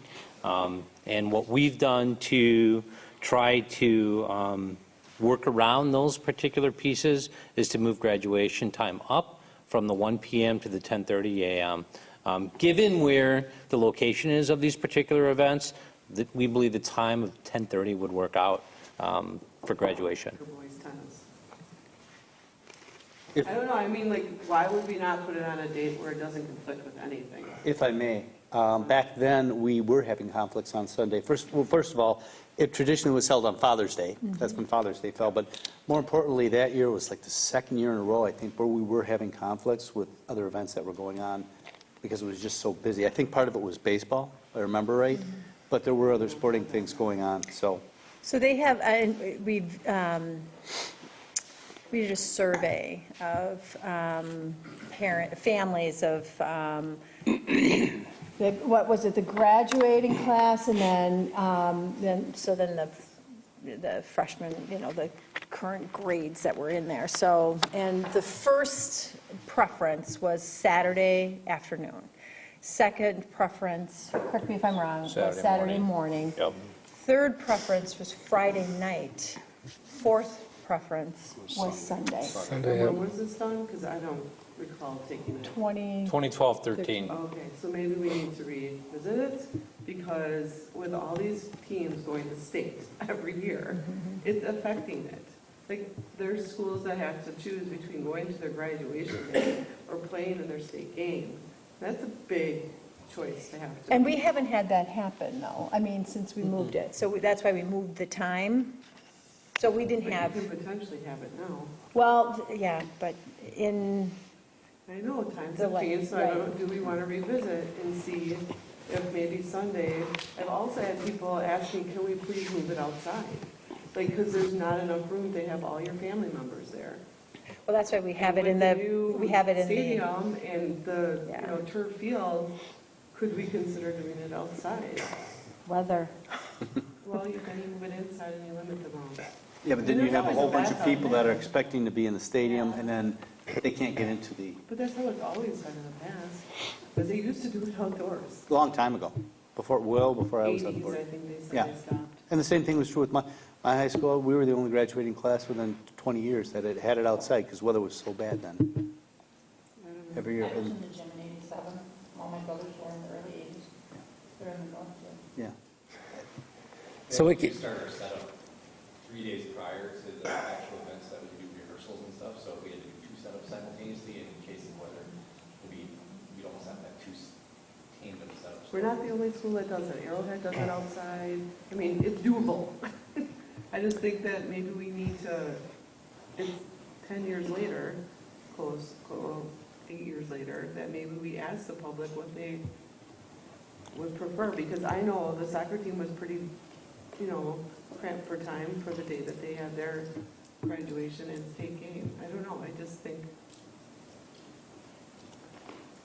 And what we've done to try to work around those particular pieces is to move graduation time up from the 1 p.m. to the 10:30 a.m. Given where the location is of these particular events, we believe the time of 10:30 would work out for graduation. I don't know, I mean, like, why would we not put it on a date where it doesn't conflict with anything? If I may, back then, we were having conflicts on Sunday. First of all, it traditionally was held on Father's Day. That's when Father's Day fell. But more importantly, that year was like the second year in a row, I think, where we were having conflicts with other events that were going on because it was just so busy. I think part of it was baseball, if I remember right. But there were other sporting things going on, so. So they have, we did a survey of families of, what was it, the graduating class, and then the freshmen, the current grades that were in there. So, and the first preference was Saturday afternoon. Second preference, correct me if I'm wrong, was Saturday morning. Yep. Third preference was Friday night. Fourth preference was Sunday. When was this done? Because I don't recall taking it. 2012-13. Okay, so maybe we need to revisit it, because with all these teams going to state every year, it's affecting it. Like, there's schools that have to choose between going to their graduation day or playing in their state game. That's a big choice to have to. And we haven't had that happen, though, since we moved it. So that's why we moved the time. So we didn't But have, you can potentially have it now. well, yeah, but in, I know, times The have light, changed, so I don't, do we want to revisit and see if maybe Sunday, I've also had people asking, can we please move it outside? Like, because there's not enough room to have all your family members there. well, that's why we have it And in with the, new we have it in the, Stadium and the, Yeah. you know, turf field, could we consider doing it outside? weather. Well, you can move it inside and you limit the amount. Yeah, but then you have a whole bunch of people that are expecting to be in the stadium, and then they can't get into the, But that's how it's always been in the past, because they used to do it outdoors. a long time ago, before I was on the 80s, board. I think they said Yeah. they stopped. And the same thing was true with my high school. We were the only graduating class within 20 years that had it outside, because weather was so bad then, every year. I was in the gym in '87. All my brothers were in the early '80s. They're in the north gym. Yeah. So we start our setup 3 days prior to the actual events that we do rehearsals and stuff. So if we had to do 2 setups simultaneously in case of weather, we'd almost have to have 2 tandem setups. We're not the only school that does it. Arrowhead does it outside. I mean, it's doable. I just think that maybe we need to, it's 10 years later, close, 8 years later, that maybe we ask the public what they would prefer, because I know the soccer team was pretty, you know, cramped for time for the day that they had their graduation and state game. I don't know, I just think,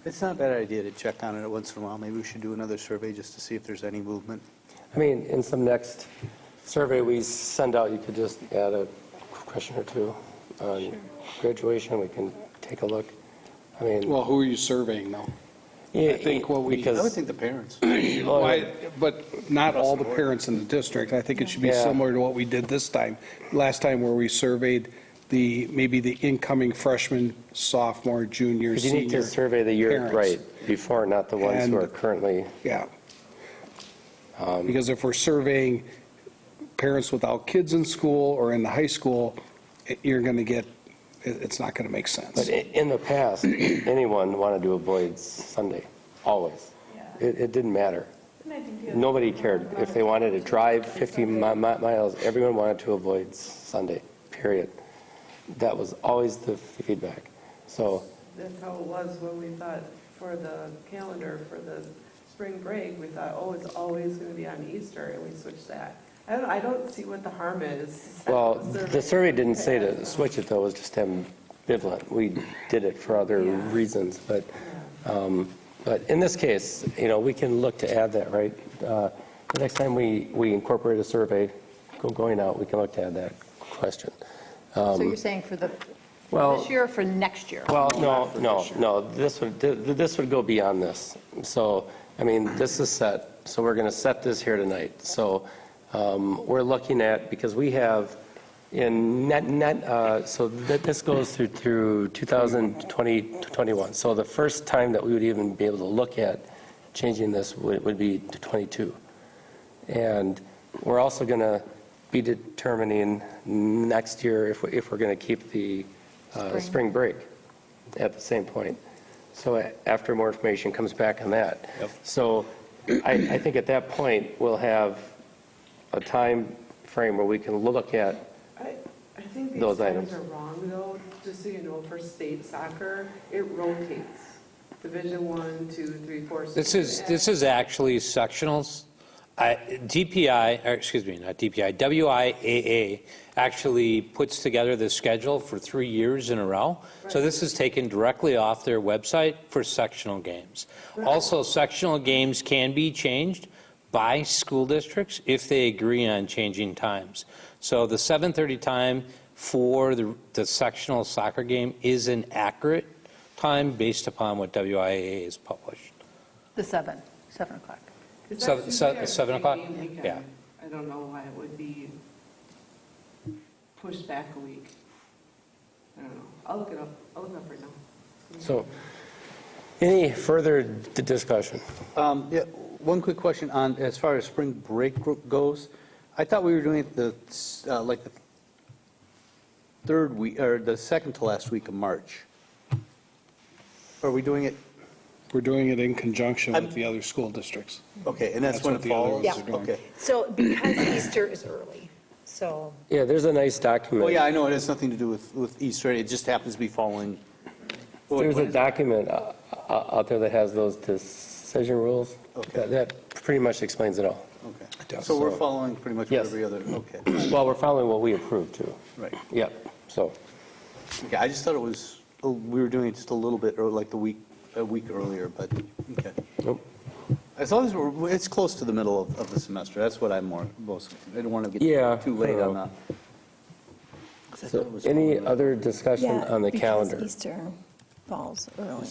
It's not a bad idea to check on it once in a while. Maybe we should do another survey just to see if there's any movement. I mean, in some next survey we send out, you could just add a question or two on graduation. We can take a look. I mean, Well, who are you surveying now? yeah, I think what we- I would because think the parents. But not all the parents in the district. I think it should be Yeah. similar to what we did this time, last time where we surveyed maybe the incoming freshman, sophomore, junior, you need senior. to survey the year parents. right before, not the ones who And- are currently. Yeah. Because if we're surveying parents without kids in school or in the high school, you're going to get, it's not going to make sense. But in the past, anyone wanted to avoid Sunday, always. It didn't matter. Nobody cared. If they wanted to drive 50 miles, everyone wanted to avoid Sunday, period. That was always the feedback. So, that's how it was when we thought for the calendar for the spring break, we thought, oh, it's always going to be on Easter, and we switched that. I don't see what the harm is. well, the survey didn't say to switch it, though, it was just ambivalent. We did it for other reasons, but in this case, you know, we can look to add that, right? The next time we incorporate a survey going out, we can look to add that question. So you're saying for the, Well, this year or for next year? Well, no, this would go beyond this. So, I mean, this is set, so we're going to set this here tonight. So we're looking at, because we have in so this goes through 2020, 21. So the first time that we would even be able to look at changing this would be to 22. And we're also going to be determining next year if we're going to keep the spring break at the same point. So after more information comes back on that. Yep. So I think at that point, we'll have a time frame where we can look at I think these those times items. are wrong, though, just so you know, for state soccer, it rotates. Division 1, 2, 3, 4. This is actually sectionals. WIAA actually puts together the schedule for 3 years in a row. So this is taken directly off their website for sectional games. Also, sectional games can be changed by school districts if they agree on changing times. So the 7:30 time for the sectional soccer game is an accurate time based upon what WIAA has published. The 7 o'clock. Is So- that so- usually our 7 state o'clock? game weekend? Yeah. I don't know why it would be pushed back a week. I don't know. I'll look it up right now. So any further discussion? Yeah, one quick question on, as far as spring break goes. I thought we were doing it the third week, or the second to last week of March. Are we doing it? We're doing it in conjunction with the other school districts. Okay, and that's when what it the other falls? ones are doing. Okay. So because Easter is early, So, Yeah, there's a nice document. Oh, yeah, I know, it has nothing to do with Easter, it just happens to be following. There's a document out there that has those decision rules. Okay. That pretty much explains it all. Okay, so we're following pretty much what Yes. every other, okay. Well, we're following what we approved too. Right. Yep, so. Okay, I just thought it was, we were doing it just a little bit, or like a week earlier, but, okay. Nope. As long as it's close to the middle of the semester, that's what I'm most, I don't want to Yeah, get too late on that. So any other discussion on the calendar? Easter falls early.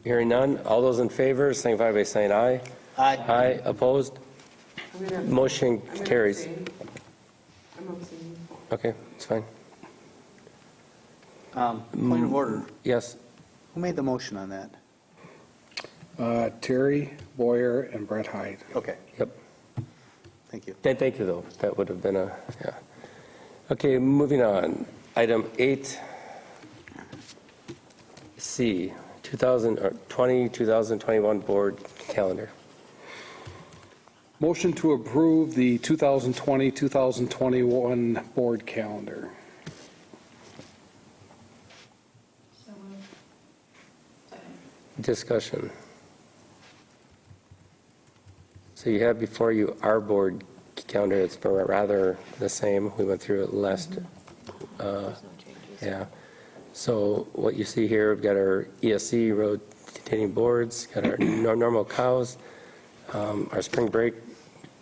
Hearing none, all those in favor, signify by saying aye. Aye. Aye, opposed? Motion carries. I'm abstaining. Okay, it's fine. Point of order, Yes, who made the motion on that? Terry Boyer and Brett Hyde. Okay, yep. thank you. Thank you, though. That would have been a, yeah. Okay, moving on. Item 8C, 2020-2021 board calendar. Motion to approve the 2020-2021 board calendar. Discussion. So you have before you our board calendar. It's rather the same. We went through it last. Yeah. So what you see here, we've got our ESC rotating boards, got our normal cows, our spring break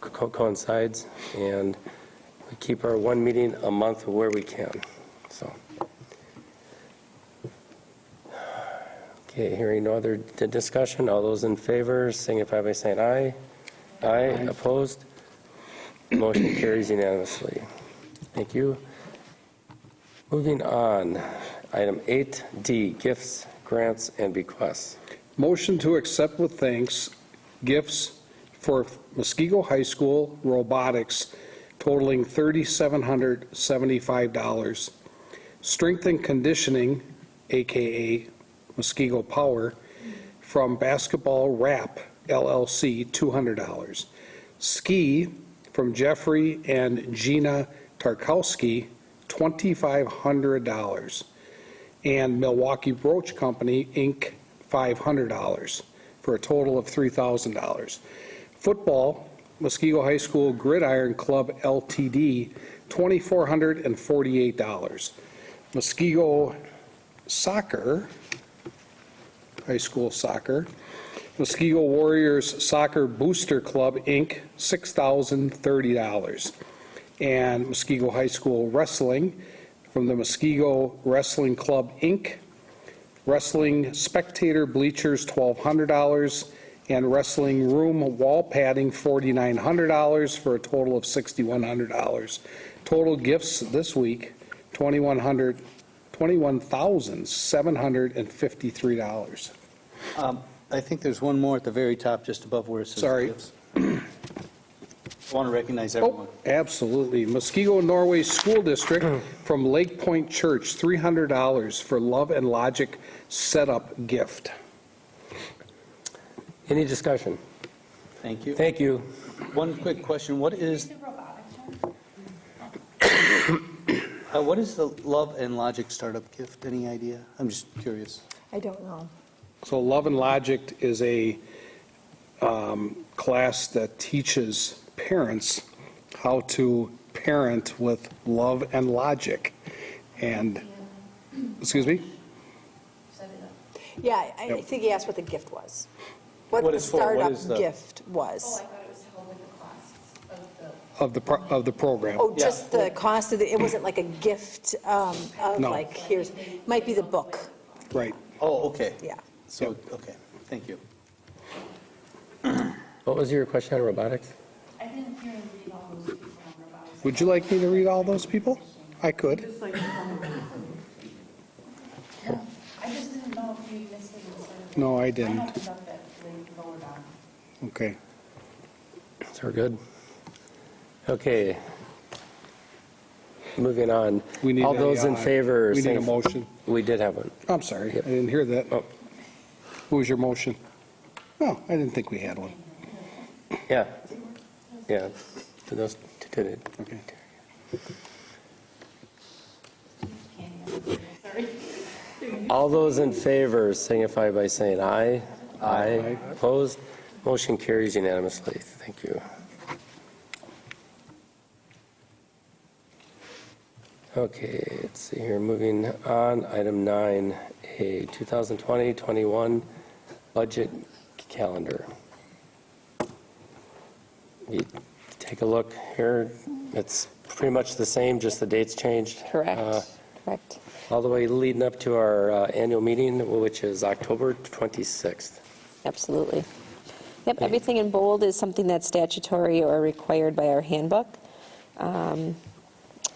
coincides, and we keep our one meeting a month where we can. So. Okay, hearing no other discussion, all those in favor signify by saying aye. Aye. Opposed? Motion carries unanimously. Thank you. Moving on, item 8D, gifts, grants, and bequests. Motion to accept with thanks gifts for Muskego High School robotics totaling $3,775. Strength and conditioning, AKA Muskego Power, from Basketball Wrap LLC, $200. Ski from Jeffrey and Gina Tarkowski, $2,500. And Milwaukee Brooch Company, Inc., $500, for a total of $3,000. Football, Muskego High School Gridiron Club Ltd., $2,448. Muskego Soccer, High School Soccer, Muskego Warriors Soccer Booster Club, Inc., $6,030. And Muskego High School Wrestling from the Muskego Wrestling Club, Inc., Wrestling Spectator Bleachers, $1,200, and Wrestling Room Wall Padding, $4,900, for a total of $6,100. Total gifts this week, $21,753. I think there's one more at the very top, just above where it says Sorry. gifts. I want to recognize everyone. Oh, absolutely. Muskego Norway School District from Lake Point Church, $300 for Love and Logic setup gift. Any discussion? Thank you. Thank you. One quick question, what is the Love and Logic startup gift? Any idea? I'm just curious. I don't know. So Love and Logic is a class that teaches parents how to parent with love and logic. And, excuse me? Yeah, I think he asked what the gift was. What What the is for? What startup is the- gift Oh, was. I thought it was to help with the costs Of the program. Oh, just the cost of it wasn't like a gift of No. like, here's, might be the book. Right. Oh, okay. Yeah. So, okay, thank you. What was your question on robotics? I didn't hear him read all those people on robotics. Would you like me to read all those people? I could. Just like, I just didn't know if you missed it instead of. No, I I didn't. opened up that link lower down. Okay. So we're good? Okay. Moving on. We need All a, those in favor. We need a signify- motion. We did have one. I'm sorry, Yep. I didn't hear that. Oh. What was your motion? Oh, I didn't think we had one. Yeah. Yeah. Okay. All those in favor signify by saying aye. Aye. Opposed? Motion carries unanimously. Thank you. Okay, let's see here. Moving on, item 9A, 2020-21 budget calendar. You take a look here. It's pretty much the same, just the dates changed. Correct. Correct. All the way leading up to our annual meeting, which is October 26th. Absolutely. Yep, everything in bold is something that's statutory or required by our handbook.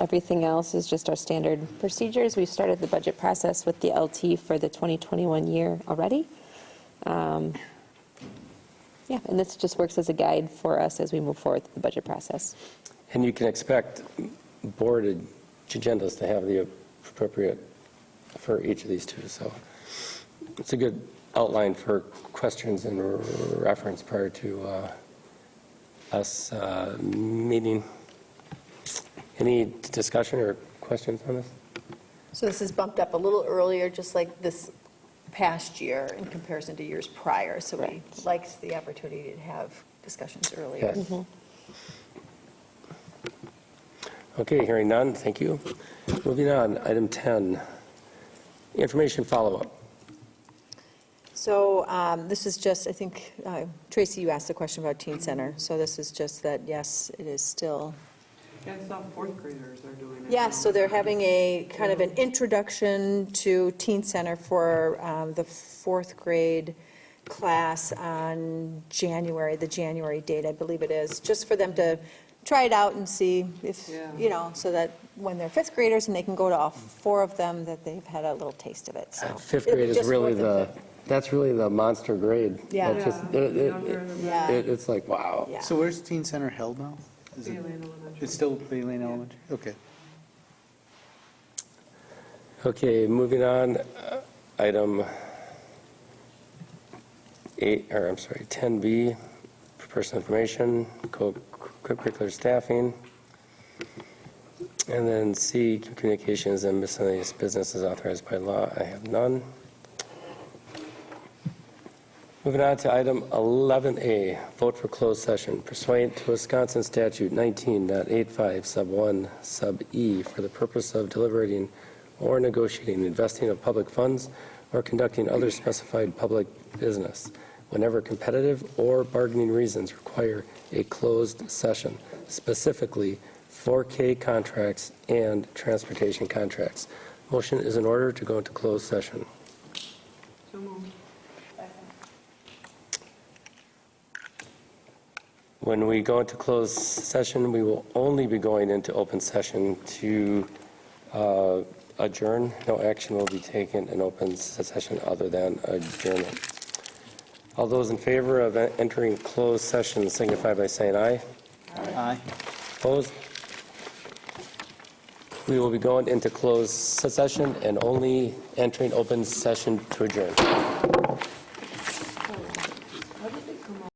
Everything else is just our standard procedures. We've started the budget process with the LT for the 2021 year already. Yeah, and this just works as a guide for us as we move forward with the budget process. And you can expect board agendas to have the appropriate for each of these two. So it's a good outline for questions and reference prior to us meeting. Any discussion or questions on this? So this is bumped up a little earlier, just like this past year in comparison to years prior. So we liked the opportunity to have discussions earlier. Yes. Okay, hearing none, thank you. Moving on, item 10, information follow-up. So this is just, I think, Tracy, you asked the question about Teen Center. So this is just that, yes, it is still. And some fourth graders are doing it. Yes, so they're having a kind of an introduction to Teen Center for the fourth grade class on the January date, I believe it is, just for them to try it out and see if, so that when they're fifth graders and they can go to all four of them, that they've had a little taste of it. So Fifth grade is really that's really the monster grade. Yeah. That's just, it's like, wow. Yeah. So where's Teen Center held now? Is it, it's still Bay Lane Elementary? Okay. Okay, moving on, item 10B, personal information, co-curricular staffing, and then C, communications and miscellaneous businesses authorized by law. I have none. Moving on to item 11A, vote for closed session pursuant to Wisconsin Statute 19.85 sub 1 sub E for the purpose of deliberating or negotiating investing of public funds or conducting other specified public business whenever competitive or bargaining reasons require a closed session, specifically 4K contracts and transportation contracts. Motion is in order to go into closed session. So moved. When we go into closed session, we will only be going into open session to adjourn. No action will be taken in open session other than adjournment. All those in favor of entering closed session signify by saying aye. Aye. Opposed? We will be going into closed session and only entering open session to adjourn.